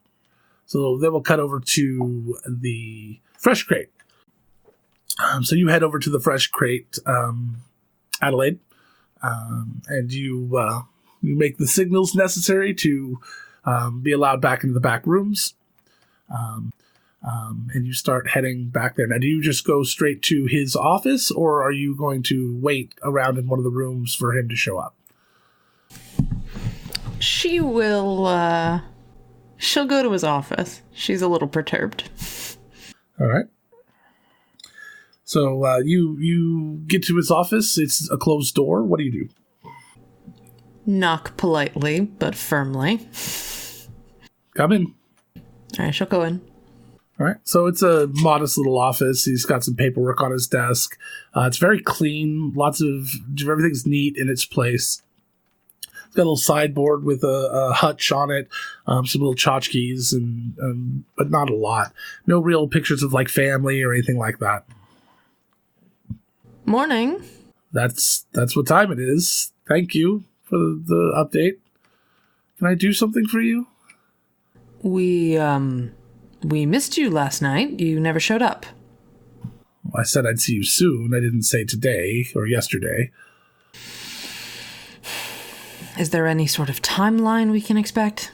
So then we'll cut over to the fresh crate. So you head over to the fresh crate, Adelaide, and you make the signals necessary to be allowed back into the back rooms. And you start heading back there. Now, do you just go straight to his office, or are you going to wait around in one of the rooms for him to show up? She will, she'll go to his office. She's a little perturbed. All right. So you get to his office. It's a closed door. What do you do? Knock politely, but firmly. Come in. All right, she'll go in. All right. So it's a modest little office. He's got some paperwork on his desk. It's very clean. Everything's neat in its place. It's got a little sideboard with a hutch on it, some little tchotchkes, but not a lot. No real pictures of like family or anything like that. Morning. That's what time it is. Thank you for the update. Can I do something for you? We missed you last night. You never showed up. Well, I said I'd see you soon. I didn't say today or yesterday. Is there any sort of timeline we can expect?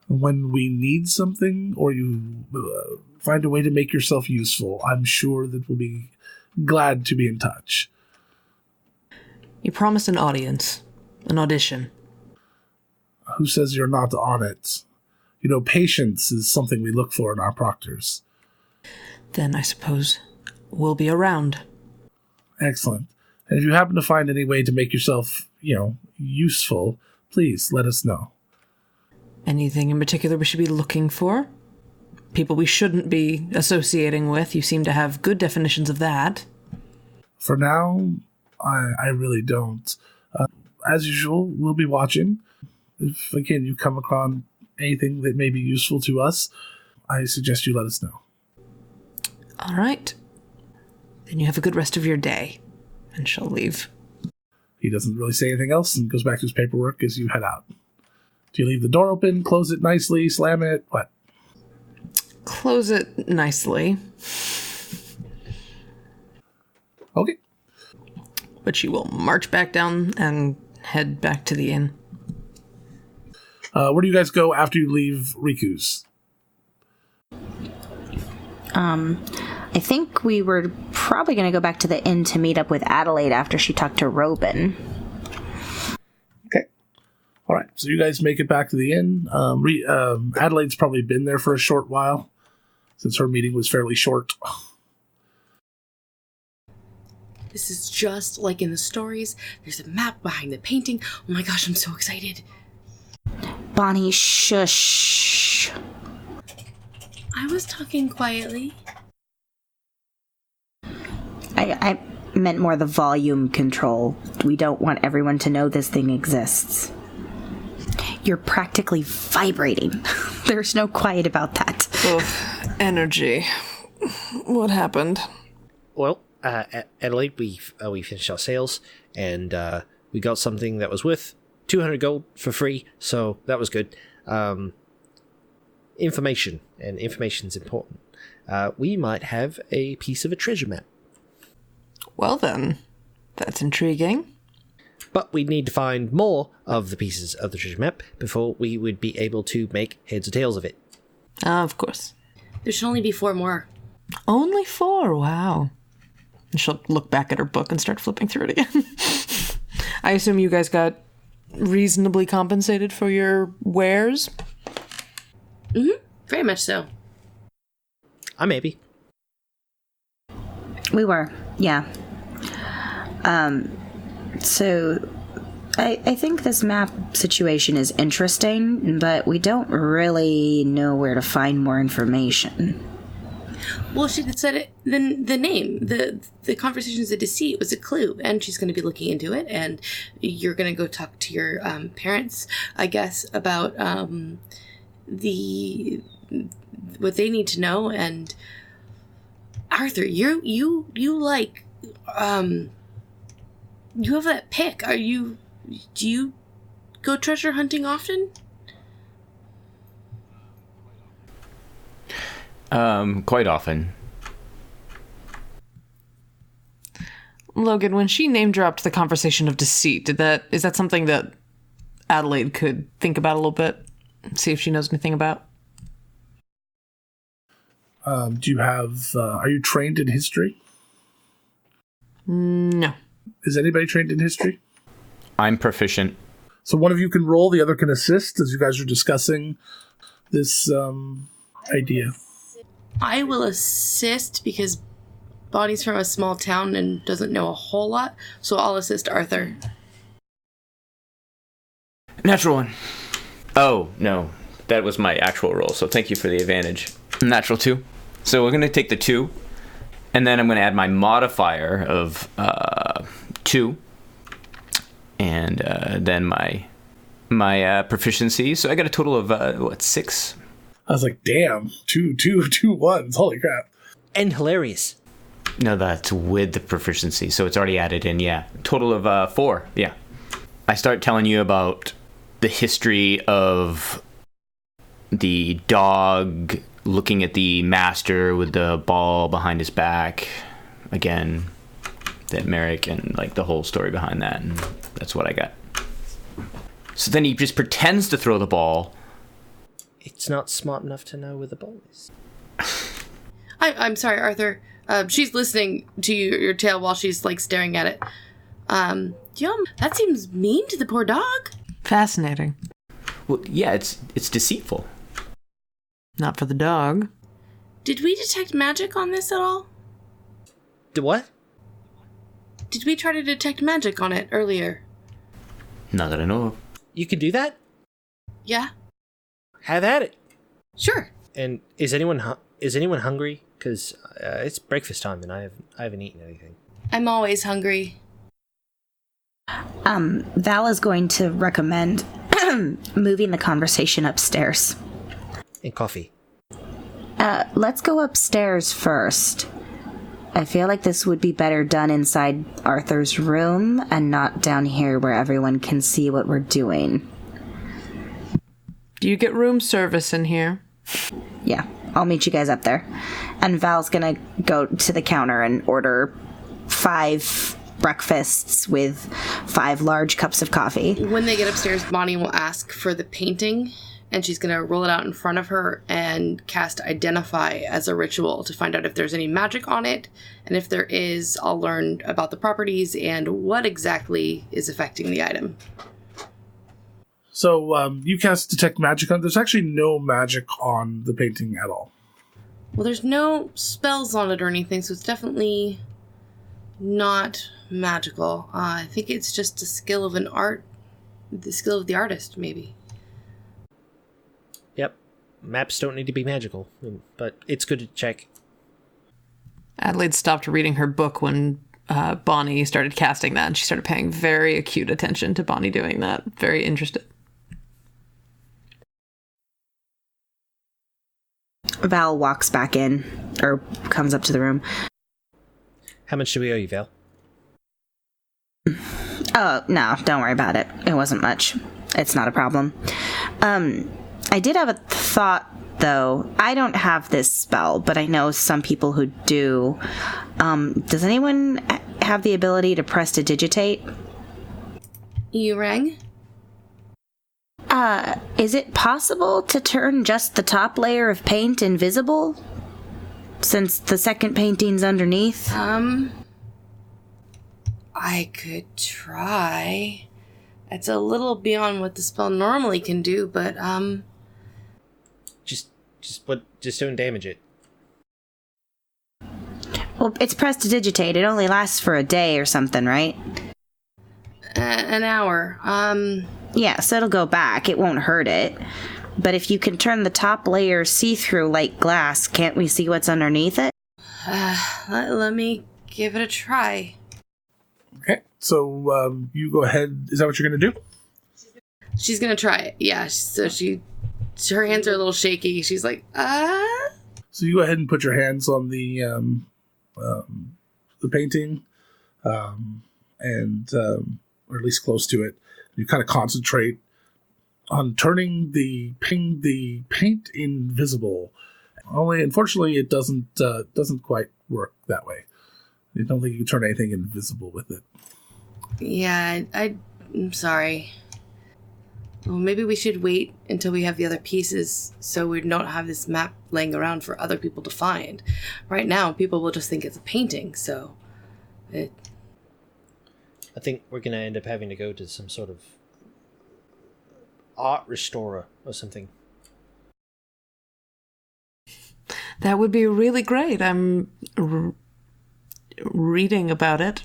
When we need something or you find a way to make yourself useful, I'm sure that we'll be glad to be in touch. You promised an audience, an audition. Who says you're not on it? You know, patience is something we look for in our proctors. Then I suppose we'll be around. Excellent. And if you happen to find any way to make yourself, useful, please let us know. Anything in particular we should be looking for? People we shouldn't be associating with? You seem to have good definitions of that. For now, I really don't. As usual, we'll be watching. If, again, you come across anything that may be useful to us, I suggest you let us know. All right. Then you have a good rest of your day. And she'll leave. He doesn't really say anything else and goes back to his paperwork as you head out. Do you leave the door open, close it nicely, slam it? What? Close it nicely. Okay. But she will march back down and head back to the inn. Where do you guys go after you leave Riku's? I think we were probably going to go back to the inn to meet up with Adelaide after she talked to Robin. Okay. All right. So you guys make it back to the inn. Adelaide's probably been there for a short while since her meeting was fairly short. This is just like in the stories. There's a map behind the painting. Oh my gosh, I'm so excited. Bonnie, shush. I was talking quietly. meant more the volume control. We don't want everyone to know this thing exists. You're practically vibrating. There's no quiet about that. Ugh, energy. What happened? Well, Adelaide, we finished our sales, and we got something that was worth 200 gold for free, so that was good. Information, and information's important. We might have a piece of a treasure map. Well then, that's intriguing. But we'd need to find more of the pieces of the treasure map before we would be able to make heads or tails of it. Of course. There should only be 4 more. Only 4, wow. And she'll look back at her book and start flipping through it again. I assume you guys got reasonably compensated for your wares? Mm-hmm. Very much so. Maybe. We were, yeah. So I think this map situation is interesting, but we don't really know where to find more information. Well, she said it. Then the name, the conversation is a deceit, was a clue, and she's going to be looking into it. And you're going to go talk to your parents, I guess, about what they need to know. And Arthur, you like you have that pick. Do you go treasure hunting often? Quite often. Logan, when she name dropped the conversation of deceit, is that something that Adelaide could think about a little bit? See if she knows anything about? Do you have, are you trained in history? No. Is anybody trained in history? I'm proficient. So one of you can roll, the other can assist as you guys are discussing this idea. I will assist because Bonnie's from a small town and doesn't know a whole lot, so I'll assist Arthur. Natural 1. Oh, no. That was my actual roll, so thank you for the advantage. Natural 2. So we're going to take the 2, and then I'm going to add my modifier of 2, and then my proficiency. So I got a total of, 6? I was like, damn, two ones. Holy crap. And hilarious. No, that's with the proficiency, so it's already added in, yeah. Total of 4, yeah. I start telling you about the history of the dog looking at the master with the ball behind his back. Again, that Merrick and like the whole story behind that, and that's what I got. So then he just pretends to throw the ball. It's not smart enough to know where the ball is. I'm sorry, Arthur. She's listening to your tale while she's like staring at it. That seems mean to the poor dog. Fascinating. Well, yeah, it's deceitful. Not for the dog. Did we detect magic on this at all? What? Did we try to detect magic on it earlier? Not that I know of. You can do that? Yeah? Have at it. Sure. And is anyone hungry? Because it's breakfast time and I haven't eaten anything. I'm always hungry. Val is going to recommend moving the conversation upstairs. And coffee. Let's go upstairs first. I feel like this would be better done inside Arthur's room and not down here where everyone can see what we're doing. Do you get room service in here? Yeah, I'll meet you guys up there. And Val's gonna go to the counter and order 5 breakfasts with 5 large cups of coffee. When they get upstairs, Bonnie will ask for the painting, and she's going to roll it out in front of her and cast Identify as a ritual to find out if there's any magic on it. And if there is, I'll learn about the properties and what exactly is affecting the item. So you cast Detect Magic on. There's actually no magic on the painting at all. Well, there's no spells on it or anything, so it's definitely not magical. I think it's just a skill of the skill of the artist, maybe. Yep. Maps don't need to be magical, but it's good to check. Adelaide stopped reading her book when Bonnie started casting that, and she started paying very acute attention to Bonnie doing that. Very interested. Val walks back in, or comes up to the room. How much do we owe you, Val? Oh, no, don't worry about it. It wasn't much. It's not a problem. I did have a thought, though. I don't have this spell, but I know some people who do. Does anyone have the ability to prestidigitate? You rang? Is it possible to turn just the top layer of paint invisible? Since the second painting's underneath? I could try. It's a little beyond what the spell normally can do, but, Just don't damage it. Well, it's prestidigitate. It only lasts for a day or something, right? an hour. Yeah, so it'll go back. It won't hurt it. But if you can turn the top layer see-through like glass, can't we see what's underneath it? Let me give it a try. Okay, so you go ahead. Is that what you're going to do? She's gonna try it. Yeah. So her hands are a little shaky. She's like, So you go ahead and put your hands on the painting, and or at least close to it. You kind of concentrate on turning the paint invisible. Only, unfortunately, it doesn't quite work that way. I don't think you can turn anything invisible with it. Yeah, I'm sorry. Well, maybe we should wait until we have the other pieces so we don't have this map laying around for other people to find. Right now, people will just think it's a painting, so I think we're going to end up having to go to some sort of art restorer or something. That would be really great. I'm reading about it.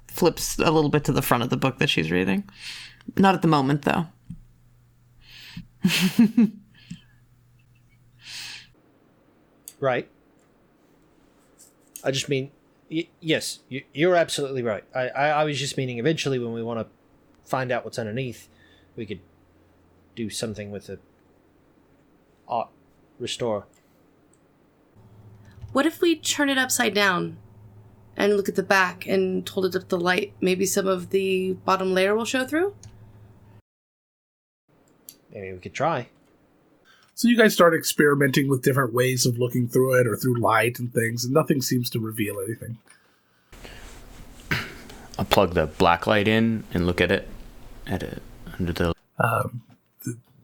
Flips a little bit to the front of the book that she's reading. Not at the moment, though. Right. I just mean, yes, you're absolutely right. I was just meaning eventually when we want to find out what's underneath, we could do something with the art restore. What if we turn it upside down and look at the back and hold it up to the light? Maybe some of the bottom layer will show through? Maybe we could try. So you guys start experimenting with different ways of looking through it or through light and things, and nothing seems to reveal anything. I'll plug the black light in and look at it under the...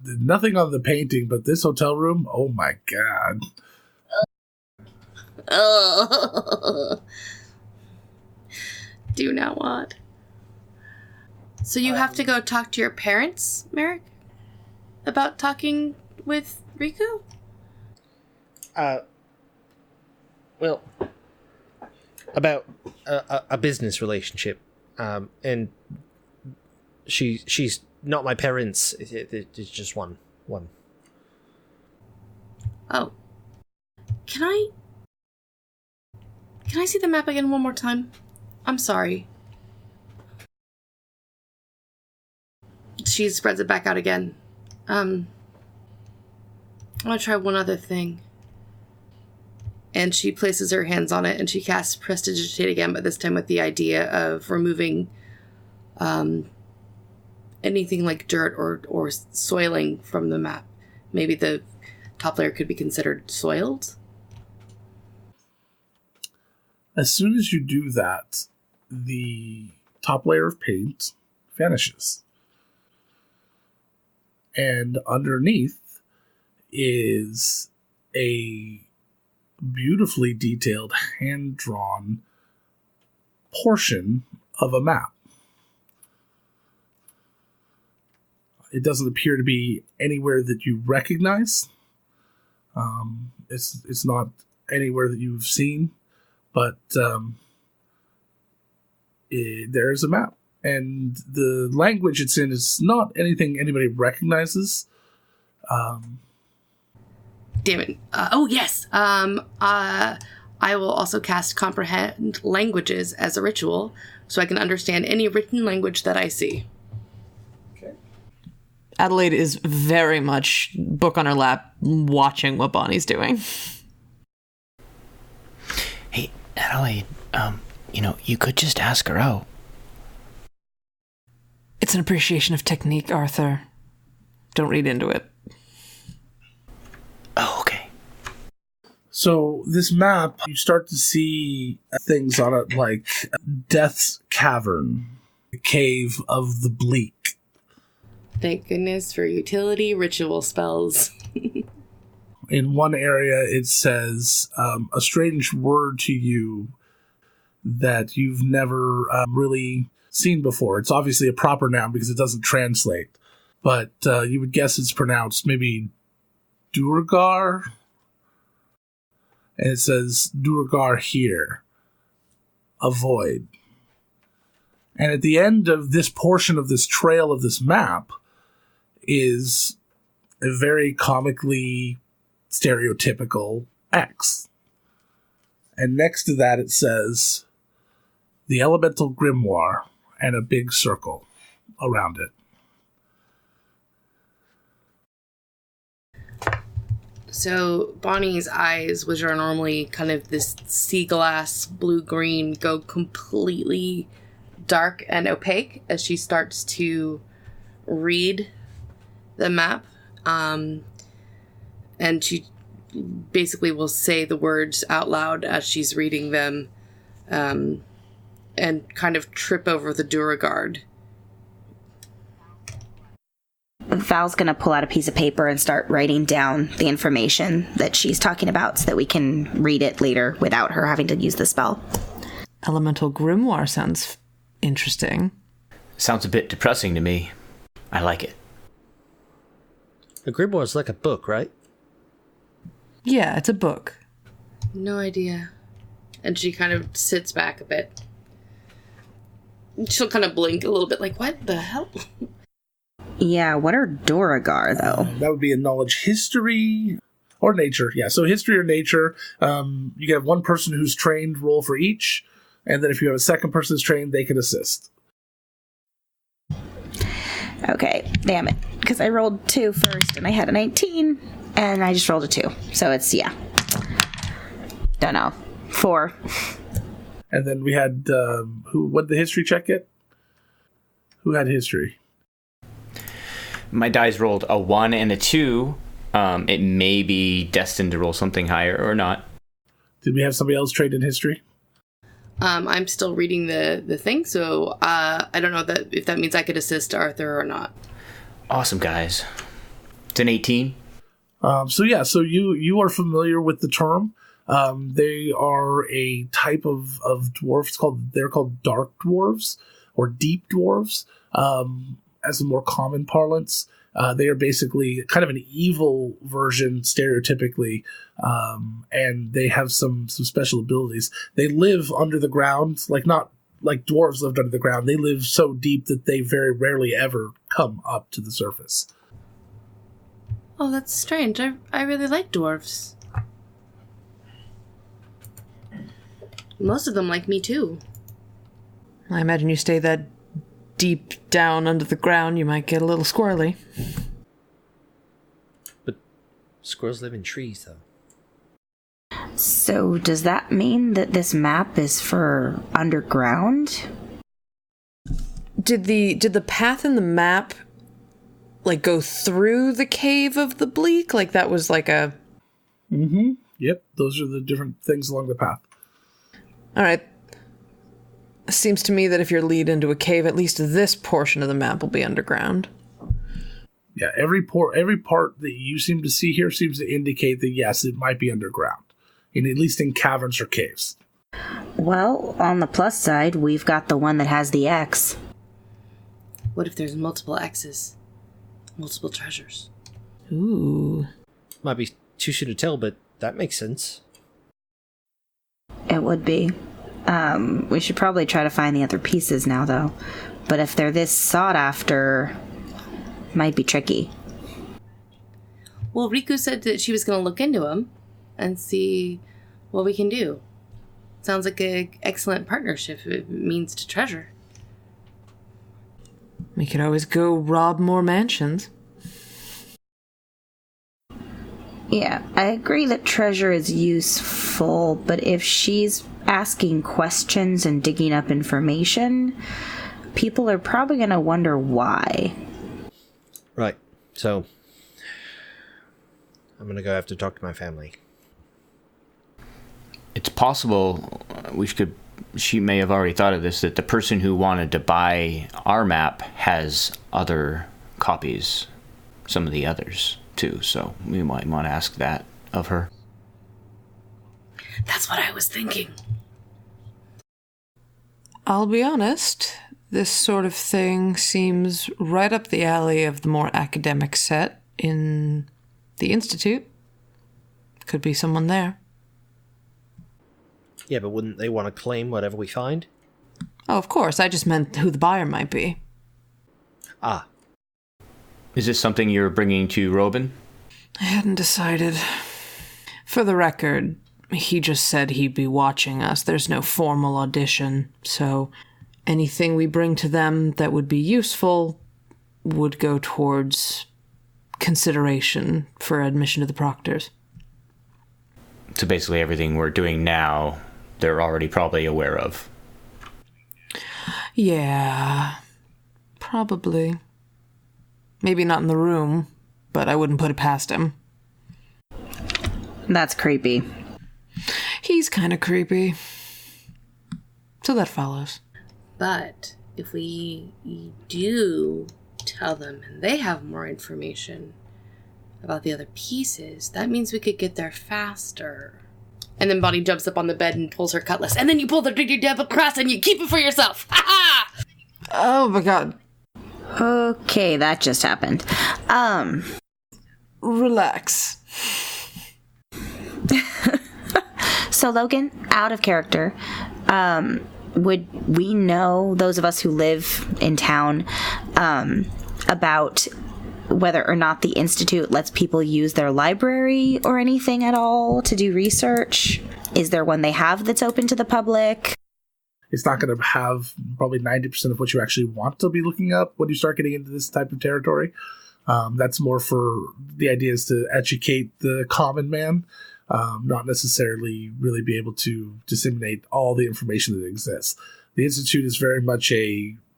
Nothing on the painting, but this hotel room, oh my god. Do not want. So you have to go talk to your parents, Merrick? About talking with Riku? Well, about a business relationship, and she's not my parents. It's just one. Oh, can I see the map again one more time? I'm sorry. She spreads it back out again. I want to try one other thing. And she places her hands on it and she casts Prestidigitate again, but this time with the idea of removing anything like dirt or soiling from the map. Maybe the top layer could be considered soiled. As soon as you do that, the top layer of paint vanishes. And underneath is a beautifully detailed, hand-drawn portion of a map. It doesn't appear to be anywhere that you recognize. It's not anywhere that you've seen, but there's a map. And the language it's in is not anything anybody recognizes. Damn it. Oh, yes. I I will also cast Comprehend Languages as a ritual, so I can understand any written language that I see. Adelaide is very much book on her lap, watching what Bonnie's doing. Hey, Adelaide, you could just ask her out. It's an appreciation of technique, Arthur. Don't read into it. Oh, okay. So this map, you start to see things on it like Death's Cavern, the Cave of the Bleak. Thank goodness for utility ritual spells. In one area, it says a strange word to you that you've never really seen before. It's obviously a proper noun because it doesn't translate, but you would guess it's pronounced maybe Durgar. And it says Durgar here. Avoid. And at the end of this portion of this trail of this map is a very comically stereotypical X. And next to that it says the Elemental Grimoire and a big circle around it. So Bonnie's eyes, which are normally kind of this sea glass blue-green, go completely dark and opaque as she starts to read the map. And she basically will say the words out loud as she's reading them, and kind of trip over the Duragard. Val's gonna pull out a piece of paper and start writing down the information that she's talking about so that we can read it later without her having to use the spell. Elemental Grimoire sounds interesting. Sounds a bit depressing to me. I like it. A grimoire is like a book, right? Yeah, it's a book. No idea. And she kind of sits back a bit. She'll kind of blink a little bit like, what the hell? Yeah, what are Duragar, though? That would be a knowledge history or nature. Yeah, so history or nature. You can have one person who's trained roll for each, and then if you have a second person who's trained, they can assist. Okay, damn it. Because I rolled 2 first, and I had a 19, and I just rolled a 2. So it's, yeah. Don't know. 4. And then we had, what did the history check get? Who had history? My dice rolled a 1 and a 2. It may be destined to roll something higher or not. Did we have somebody else trained in history? I'm still reading the thing, so I don't know if that means I could assist Arthur or not. Awesome, guys. It's an 18. So you are familiar with the term. They are a type of dwarf. They're called dark dwarves or deep dwarves, as a more common parlance. They are basically kind of an evil version, stereotypically, and they have some special abilities. They live under the ground, not like dwarves lived under the ground. They live so deep that they very rarely ever come up to the surface. Oh, that's strange. I really like dwarves. Most of them like me, too. I imagine you stay that deep down under the ground, you might get a little squirrely. But squirrels live in trees, though. So does that mean that this map is for underground? Did the path in the map go through the cave of the Bleak? That was like a... Mm-hmm. Yep, those are the different things along the path. All right. Seems to me that if you're lead into a cave, at least this portion of the map will be underground. Yeah, every part that you seem to see here seems to indicate that, yes, it might be underground. At least in caverns or caves. Well, on the plus side, we've got the one that has the X. What if there's multiple X's? Multiple treasures? Ooh. Might be too soon to tell, but that makes sense. It would be. We should probably try to find the other pieces now, though. But if they're this sought after, might be tricky. Well, Riku said that she was going to look into them and see what we can do. Sounds like an excellent partnership if it means to treasure. We could always go rob more mansions. Yeah, I agree that treasure is useful, but if she's asking questions and digging up information, people are probably going to wonder why. Right. So, I'm going to go have to talk to my family. It's possible she may have already thought of this, that the person who wanted to buy our map has other copies, some of the others too, so we might want to ask that of her. That's what I was thinking. I'll be honest, this sort of thing seems right up the alley of the more academic set in the Institute. Could be someone there. Yeah, but wouldn't they want to claim whatever we find? Oh, of course, I just meant who the buyer might be. Ah. Is this something you're bringing to Robin? I hadn't decided. For the record, he just said he'd be watching us. There's no formal audition, so anything we bring to them that would be useful would go towards consideration for admission to the proctors. So basically everything we're doing now, they're already probably aware of. Yeah, probably. Maybe not in the room, but I wouldn't put it past him. That's creepy. He's kind of creepy. So that follows. But if we do tell them and they have more information about the other pieces, that means we could get there faster. And then Bonnie jumps up on the bed and pulls her cutlass. And then you pull the dab across and you keep it for yourself. Ha ha! Oh my god. Okay, that just happened. Relax. So Logan, out of character, would we know, those of us who live in town, about whether or not the Institute lets people use their library or anything at all to do research? Is there one they have that's open to the public? It's not going to have probably 90% of what you actually want to be looking up when you start getting into this type of territory. That's more for the idea is to educate the common man, not necessarily really be able to disseminate all the information that exists. The Institute is very much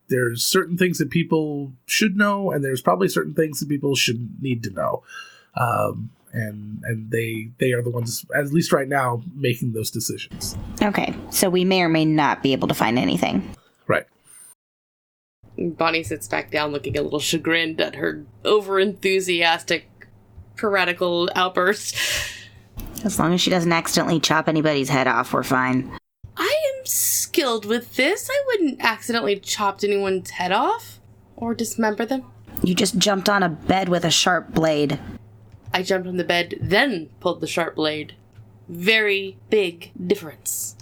there's certain things that people should know, and there's probably certain things that people should need to know. And they are the ones, at least right now, making those decisions. Okay, so we may or may not be able to find anything. Right. Bonnie sits back down looking a little chagrined at her over-enthusiastic piratical outburst. As long as she doesn't accidentally chop anybody's head off, we're fine. I am skilled with this. I wouldn't accidentally chop anyone's head off or dismember them. You just jumped on a bed with a sharp blade. I jumped on the bed, then pulled the sharp blade. Very big difference.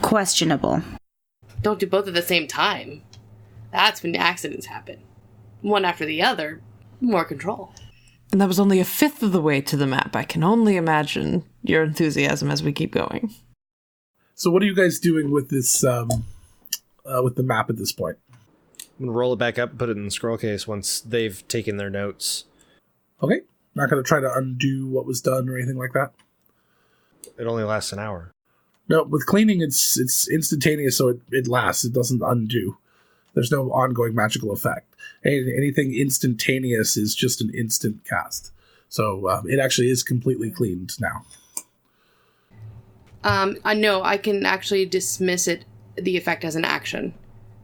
Questionable. Don't do both at the same time. That's when accidents happen. One after the other, more control. And that was only a fifth of the way to the map. I can only imagine your enthusiasm as we keep going. So what are you guys doing with this, with the map at this point? I'm going to roll it back up and put it in the scroll case once they've taken their notes. Okay. Not going to try to undo what was done or anything like that? It only lasts an hour. No, with cleaning, it's instantaneous, so it lasts. It doesn't undo. There's no ongoing magical effect. Anything instantaneous is just an instant cast. So it actually is completely cleaned now. I know I can actually dismiss the effect as an action.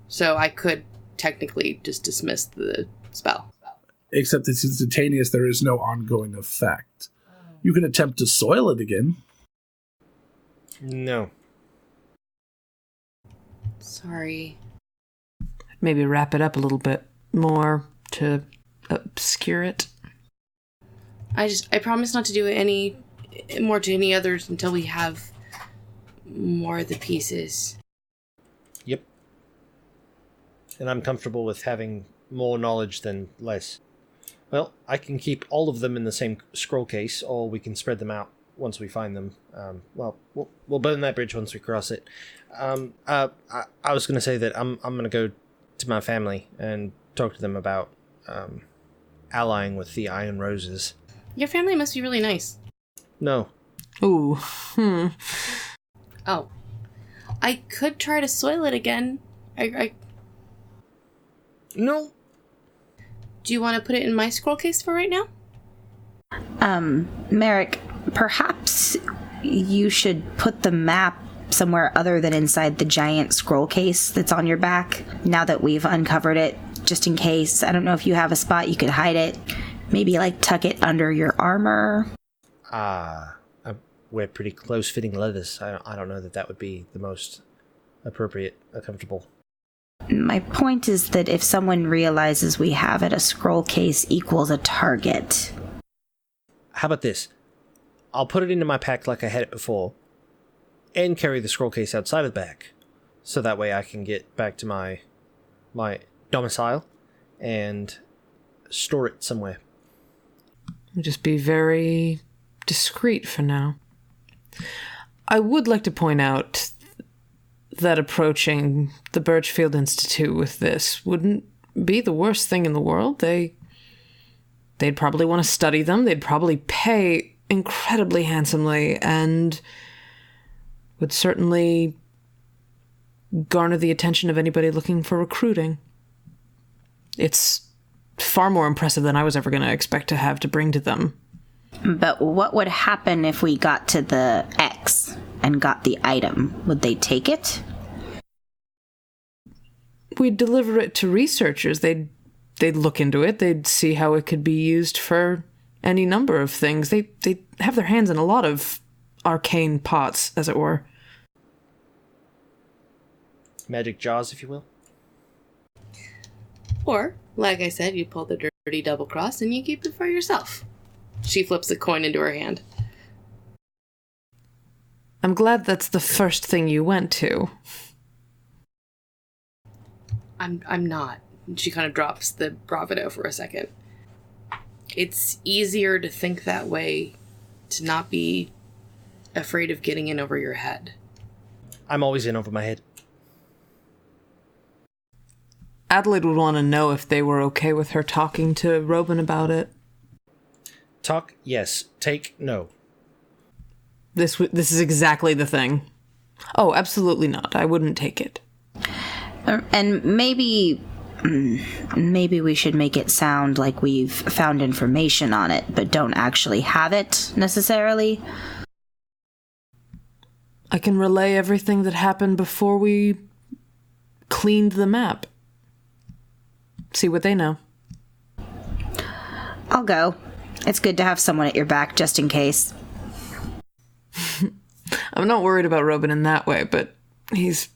So I could technically just dismiss the spell. Except it's instantaneous, there is no ongoing effect. You can attempt to soil it again. No. Sorry. Maybe wrap it up a little bit more to obscure it. I promise not to do any more to any others until we have more of the pieces. Yep. And I'm comfortable with having more knowledge than less. Well, I can keep all of them in the same scroll case, or we can spread them out. once we find them. Well, we'll burn that bridge once we cross it. I was going to say that I'm going to go to my family and talk to them about allying with the Iron Roses. Your family must be really nice. No. Ooh. Oh. I could try to soil it again. No. Do you want to put it in my scroll case for right now? Merrick, perhaps you should put the map somewhere other than inside the giant scroll case that's on your back, now that we've uncovered it, just in case. I don't know if you have a spot you could hide it. Maybe, like, tuck it under your armor. I wear pretty close-fitting leathers. I don't know that would be the most appropriate or comfortable. My point is that if someone realizes we have it, a scroll case equals a target. How about this? I'll put it into my pack like I had it before, and carry the scroll case outside of the bag, so that way I can get back to my domicile and store it somewhere. Just be very discreet for now. I would like to point out that approaching the Birchfield Institute with this wouldn't be the worst thing in the world. They'd probably want to study them. They'd probably pay incredibly handsomely and would certainly garner the attention of anybody looking for recruiting. It's far more impressive than I was ever going to expect to have to bring to them. But what would happen if we got to the X and got the item? Would they take it? We'd deliver it to researchers. They'd look into it. They'd see how it could be used for any number of things. They have their hands in a lot of arcane pots, as it were. Magic jaws, if you will. Or, like I said, you pull the dirty double cross and you keep it for yourself. She flips a coin into her hand. I'm glad that's the first thing you went to. I'm not. She kind of drops the bravado for a second. It's easier to think that way, to not be afraid of getting in over your head. I'm always in over my head. Adelaide would want to know if they were okay with her talking to Robin about it. Talk, yes. Take, no. This is exactly the thing. Oh, absolutely not. I wouldn't take it. And maybe we should make it sound like we've found information on it, but don't actually have it, necessarily. I can relay everything that happened before we cleaned the map. See what they know. I'll go. It's good to have someone at your back, just in case. I'm not worried about Robin in that way, but he's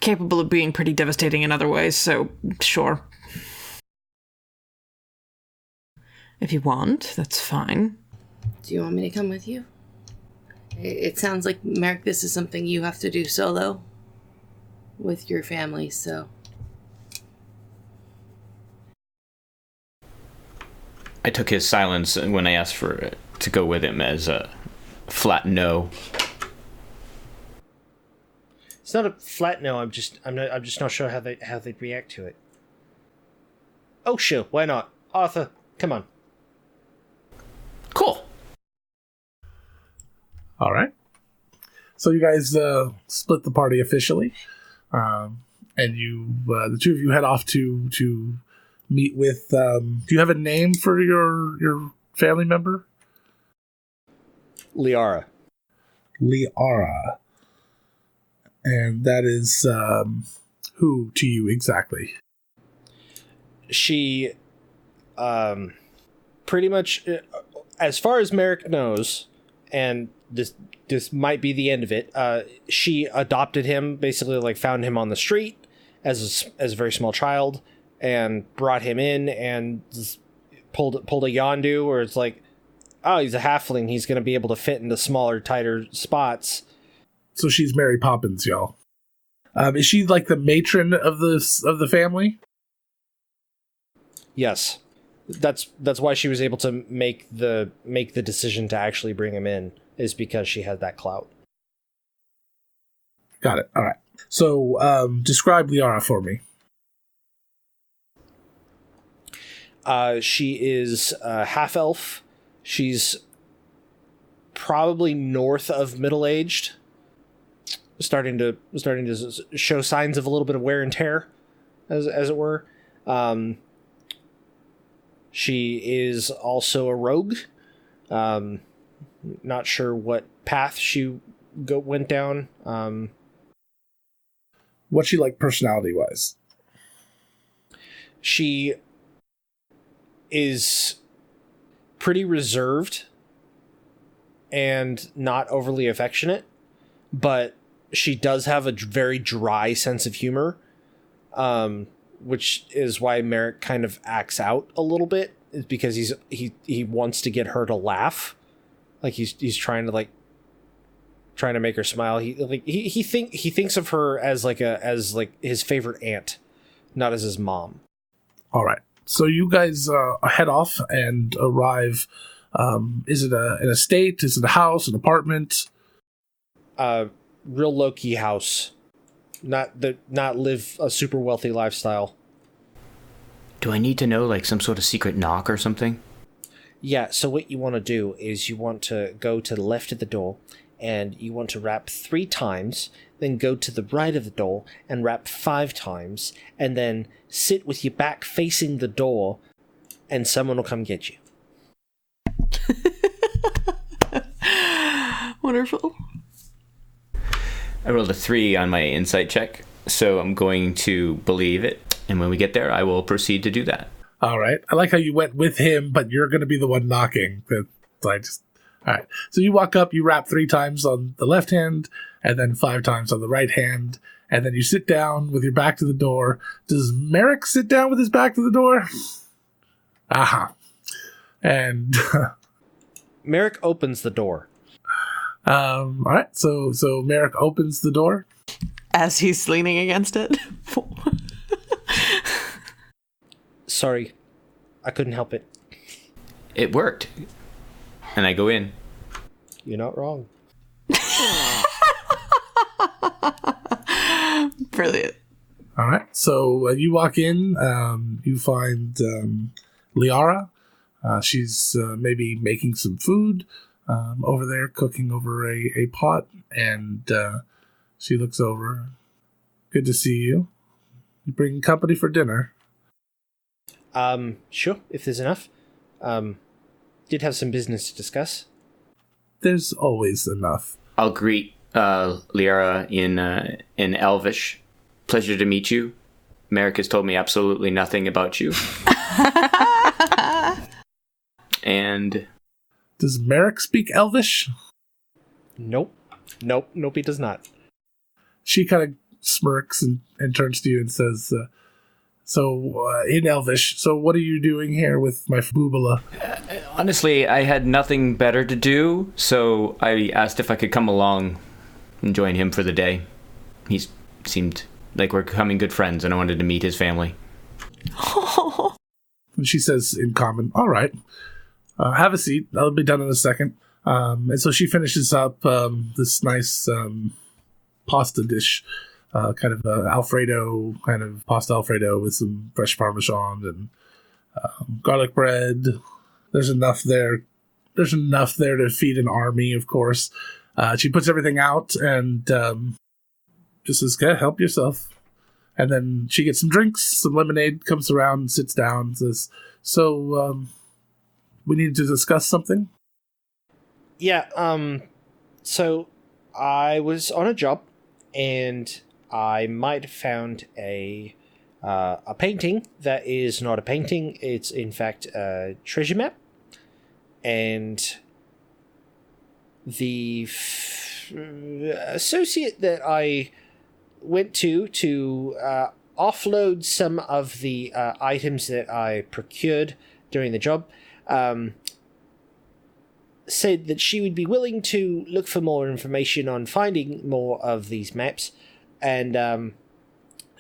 capable of being pretty devastating in other ways, so sure. If you want, that's fine. Do you want me to come with you? It sounds like, Merrick, this is something you have to do solo with your family, so... I took his silence when I asked for to go with him as a flat no. It's not a flat no. I'm just not sure how they'd react to it. Oh sure, why not? Arthur, come on. Cool. All right. So you guys split the party officially, and you the two of you head off to meet with. Do you have a name for your family member? Liara. Liara. And that is who to you exactly? She, pretty much, as far as Merrick knows, and this might be the end of it. She adopted him, basically, like found him on the street as a very small child, and brought him in and pulled a Yondu, where it's like, oh, he's a halfling. He's going to be able to fit into smaller, tighter spots. So she's Mary Poppins, y'all. Is she like the matron of the family? Yes, that's why she was able to make the decision to actually bring him in. is because she has that clout. Got it. All right. So, describe Liara for me. She is half elf. She's probably north of middle-aged, starting to show signs of a little bit of wear and tear, as it were. She is also a rogue. Not sure what path she went down. What's she like personality-wise? She is pretty reserved and not overly affectionate, but she does have a very dry sense of humor, which is why Merrick kind of acts out a little bit, is because he wants to get her to laugh, like he's trying to make her smile. He thinks of her as his favorite aunt, not as his mom. All right. So you guys head off and arrive. Is it an estate? Is it a house? An apartment? Real low-key house. Not live a super wealthy lifestyle. Do I need to know, like, some sort of secret knock or something? Yeah, so what you want to do is you want to go to the left of the door, and you want to rap 3 times, then go to the right of the door and rap 5 times, and then sit with your back facing the door, and someone will come get you. Wonderful. I rolled a 3 on my insight check, so I'm going to believe it, and when we get there, I will proceed to do that. All right. I like how you went with him, but you're going to be the one knocking. All right. So you walk up, you rap 3 times on the left hand, and then 5 times on the right hand, and then you sit down with your back to the door. Does Merrick sit down with his back to the door? Aha. And Merrick opens the door. all right. So Merrick opens the door As he's leaning against it. Sorry, I couldn't help it. It worked. And I go in. You're not wrong. Brilliant. All right. So you walk in. You find Liara. She's maybe making some food over there, cooking over a pot, and she looks over. Good to see you. You bring company for dinner. Sure, if there's enough. Did have some business to discuss. There's always enough. I'll greet Liara in Elvish. Pleasure to meet you. Merrick has told me absolutely nothing about you. And Does Merrick speak Elvish? Nope, he does not. She kind of smirks and turns to you and says, in Elvish, so what are you doing here with my boobala? honestly, I had nothing better to do, so I asked if I could come along and join him for the day. He seemed like we're becoming good friends, and I wanted to meet his family. And she says in common, all right, have a seat. I'll be done in a second. And so she finishes up this nice pasta dish, kind of Alfredo, kind of pasta Alfredo with some fresh Parmesan and garlic bread. There's enough there. There's enough there to feed an army, of course. She puts everything out and just says, "Okay, help yourself." And then she gets some drinks, some lemonade, comes around, sits down, and says, "So, we need to discuss something?" Yeah, so I was on a job, and I might have found a painting that is not a painting. It's, in fact, a treasure map. And the associate that I went to offload some of the items that I procured during the job, said that she would be willing to look for more information on finding more of these maps, and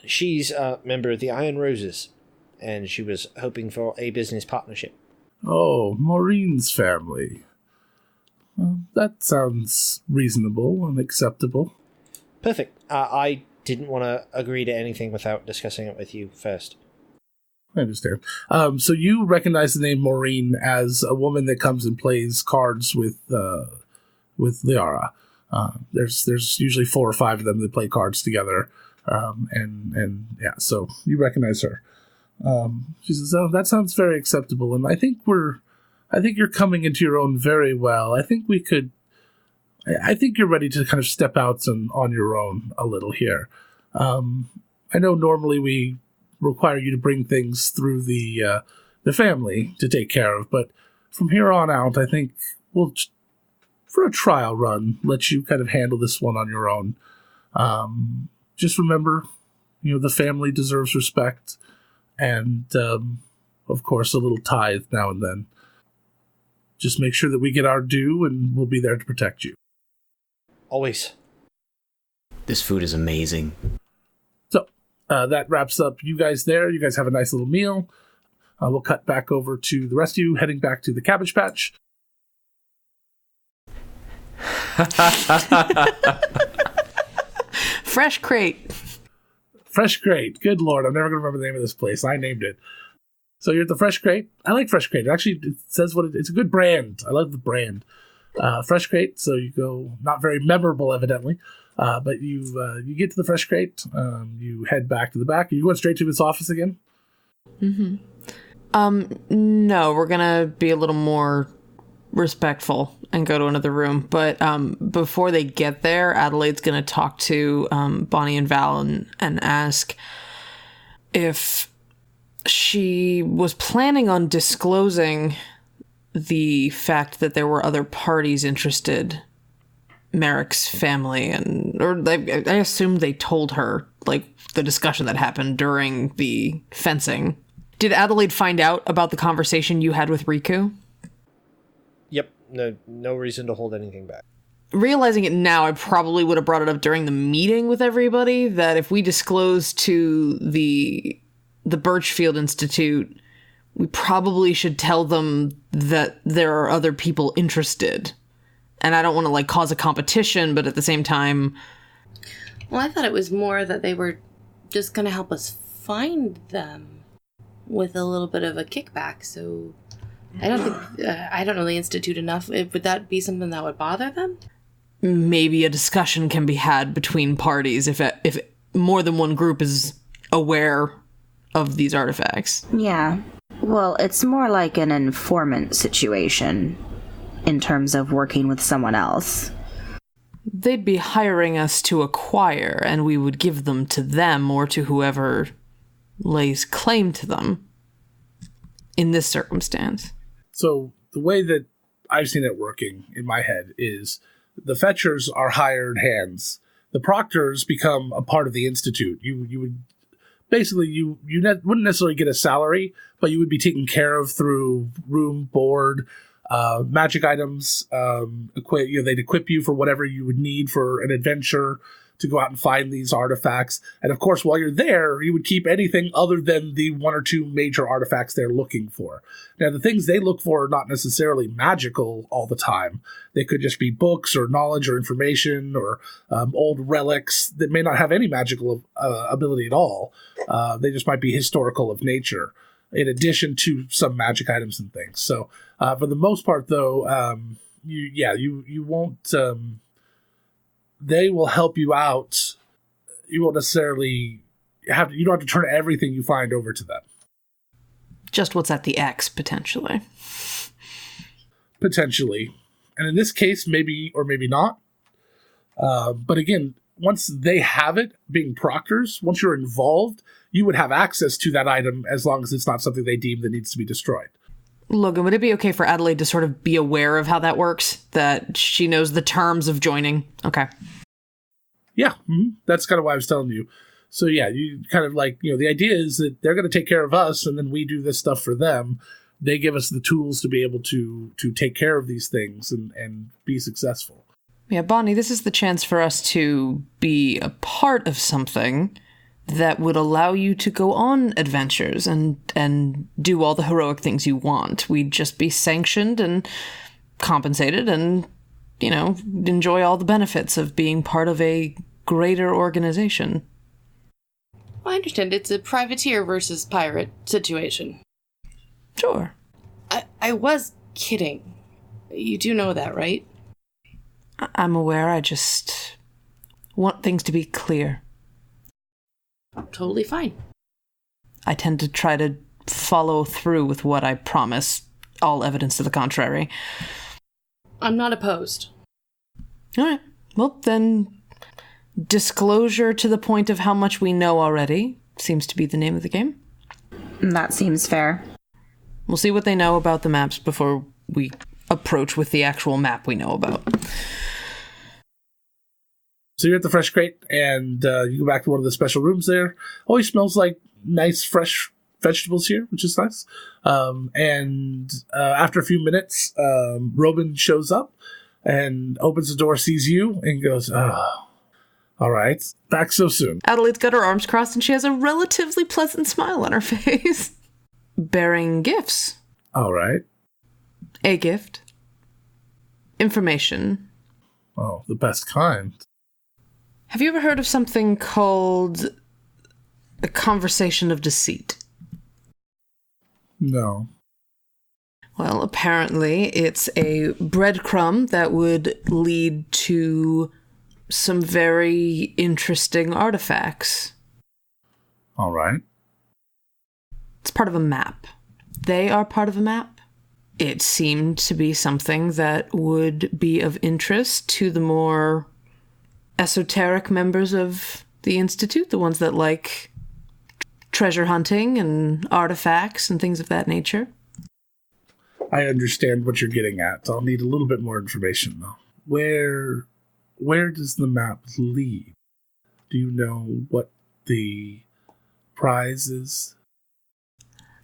she's a member of the Iron Roses, and she was hoping for a business partnership. Oh, Maureen's family. That sounds reasonable and acceptable. Perfect. I didn't want to agree to anything without discussing it with you first. I understand. So you recognize the name Maureen as a woman that comes and plays cards with Liara. There's usually 4 or 5 of them that play cards together, and yeah, so you recognize her. She says, "Oh, that sounds very acceptable, and I think you're coming into your own very well. I think you're ready to kind of step out on your own a little here. I know normally we require you to bring things through the family to take care of, but from here on out, I think we'll, for a trial run, let you kind of handle this one on your own. Just remember, the family deserves respect, and of course, a little tithe now and then. Just make sure that we get our due, and we'll be there to protect you." Always. This food is amazing. So, that wraps up you guys there. You guys have a nice little meal. We'll cut back over to the rest of you heading back to the Cabbage Patch. Fresh crate. Fresh Crate. Good Lord, I'm never going to remember the name of this place. I named it. So you're at the Fresh Crate. I like Fresh Crate. Actually, it says it's a good brand. I love the brand. Fresh Crate. So you go, not very memorable, evidently, but you get to the Fresh Crate. You head back to the back. Are you going straight to his office again? Mm-hmm. No, we're gonna be a little more respectful and go to another room. But before they get there, Adelaide's gonna talk to Bonnie and Val and ask if she was planning on disclosing the fact that there were other parties interested, Merrick's family, or I assumed they told her, like, the discussion that happened during the fencing. Did Adelaide find out about the conversation you had with Riku? Yep. No reason to hold anything back. Realizing it now, I probably would have brought it up during the meeting with everybody, that if we disclose to the Birchfield Institute, we probably should tell them that there are other people interested. And I don't want to, cause a competition, but at the same time... Well, I thought it was more that they were just going to help us find them with a little bit of a kickback, so... I don't know the Institute enough. Would that be something that would bother them? Maybe a discussion can be had between parties if more than one group is aware of these artifacts. Yeah. Well, it's more like an informant situation in terms of working with someone else. They'd be hiring us to acquire, and we would give them to them or to whoever lays claim to them in this circumstance. So the way that I've seen it working in my head is the fetchers are hired hands. The proctors become a part of the institute. You would basically you wouldn't necessarily get a salary, but you would be taken care of through room, board, magic items. They'd equip you for whatever you would need for an adventure to go out and find these artifacts. And of course, while you're there, you would keep anything other than the 1 or 2 major artifacts they're looking for. Now, the things they look for are not necessarily magical all the time. They could just be books or knowledge or information or old relics that may not have any magical ability at all. They just might be historical of nature, in addition to some magic items and things. So, for the most part, though, you won't... they will help you out. You won't necessarily you don't have to turn everything you find over to them. Just what's at the X, potentially. Potentially. And in this case, maybe or maybe not. But again, once they have it, being proctors, once you're involved, you would have access to that item as long as it's not something they deem that needs to be destroyed. Logan, would it be okay for Adelaide to sort of be aware of how that works? That she knows the terms of joining? Okay. Yeah, that's kind of why I was telling you. So yeah, you kind of the idea is that they're going to take care of us, and then we do this stuff for them. They give us the tools to be able to take care of these things and be successful. Yeah, Bonnie, this is the chance for us to be a part of something that would allow you to go on adventures and do all the heroic things you want. We'd just be sanctioned and compensated, and enjoy all the benefits of being part of a greater organization. Well, I understand. It's a privateer versus pirate situation. Sure. I was kidding. You do know that, right? I'm aware. I just want things to be clear. Totally fine. I tend to try to follow through with what I promise, all evidence to the contrary. I'm not opposed. All right. Well, then, disclosure to the point of how much we know already seems to be the name of the game. That seems fair. We'll see what they know about the maps before we approach with the actual map we know about. So you're at the Fresh Crate, and you go back to one of the special rooms there. Always smells like nice, fresh vegetables here, which is nice. After a few minutes, Robin shows up and opens the door, sees you, and goes, "Oh, all right, back so soon." Adelaide's got her arms crossed, and she has a relatively pleasant smile on her face. Bearing gifts. All right. A gift. Information. Oh, the best kind. Have you ever heard of something called a conversation of deceit? No. Well, apparently it's a breadcrumb that would lead to some very interesting artifacts. All right. It's part of a map. They are part of a map. It seemed to be something that would be of interest to the more esoteric members of the Institute, the ones that like treasure hunting and artifacts and things of that nature. I understand what you're getting at. I'll need a little bit more information, though. Where does the map lead? Do you know what the prize is?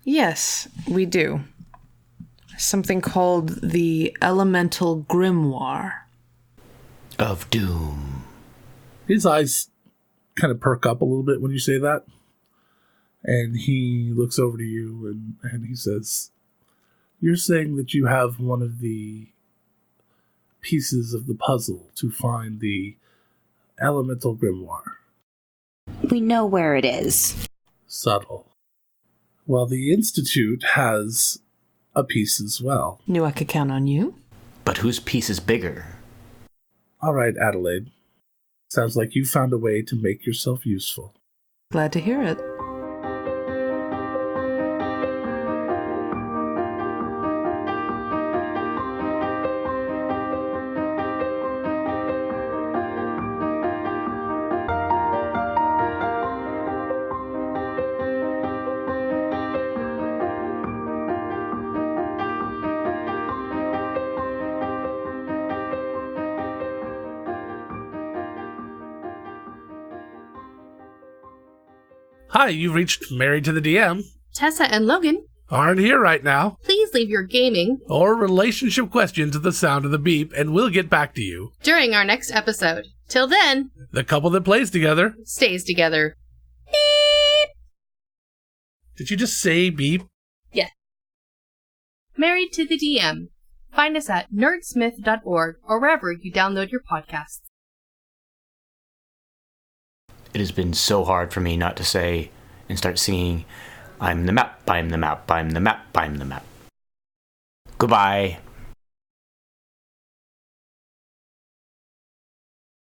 Yes, we do. Something called the Elemental Grimoire. Of Doom. His eyes kind of perk up a little bit when you say that. And he looks over to you and he says, "You're saying that you have one of the pieces of the puzzle to find the Elemental Grimoire." We know where it is. Subtle. Well, the Institute has a piece as well. Knew I could count on you. But whose piece is bigger? All right, Adelaide. Sounds like you found a way to make yourself useful. Glad to hear it. Hi, you've reached Married to the DM. Tessa and Logan, Aren't here right now. please leave your gaming Or relationship questions at the sound of the beep, and we'll get back to you. during our next episode. Till then, The couple that plays together. stays together. Did you just say beep? Yes. Married to the DM. Find us at nerdsmith.org or wherever you download your podcasts. It has been so hard for me not to say and start singing, "I'm the map, I'm the map, I'm the map, I'm the map." Goodbye.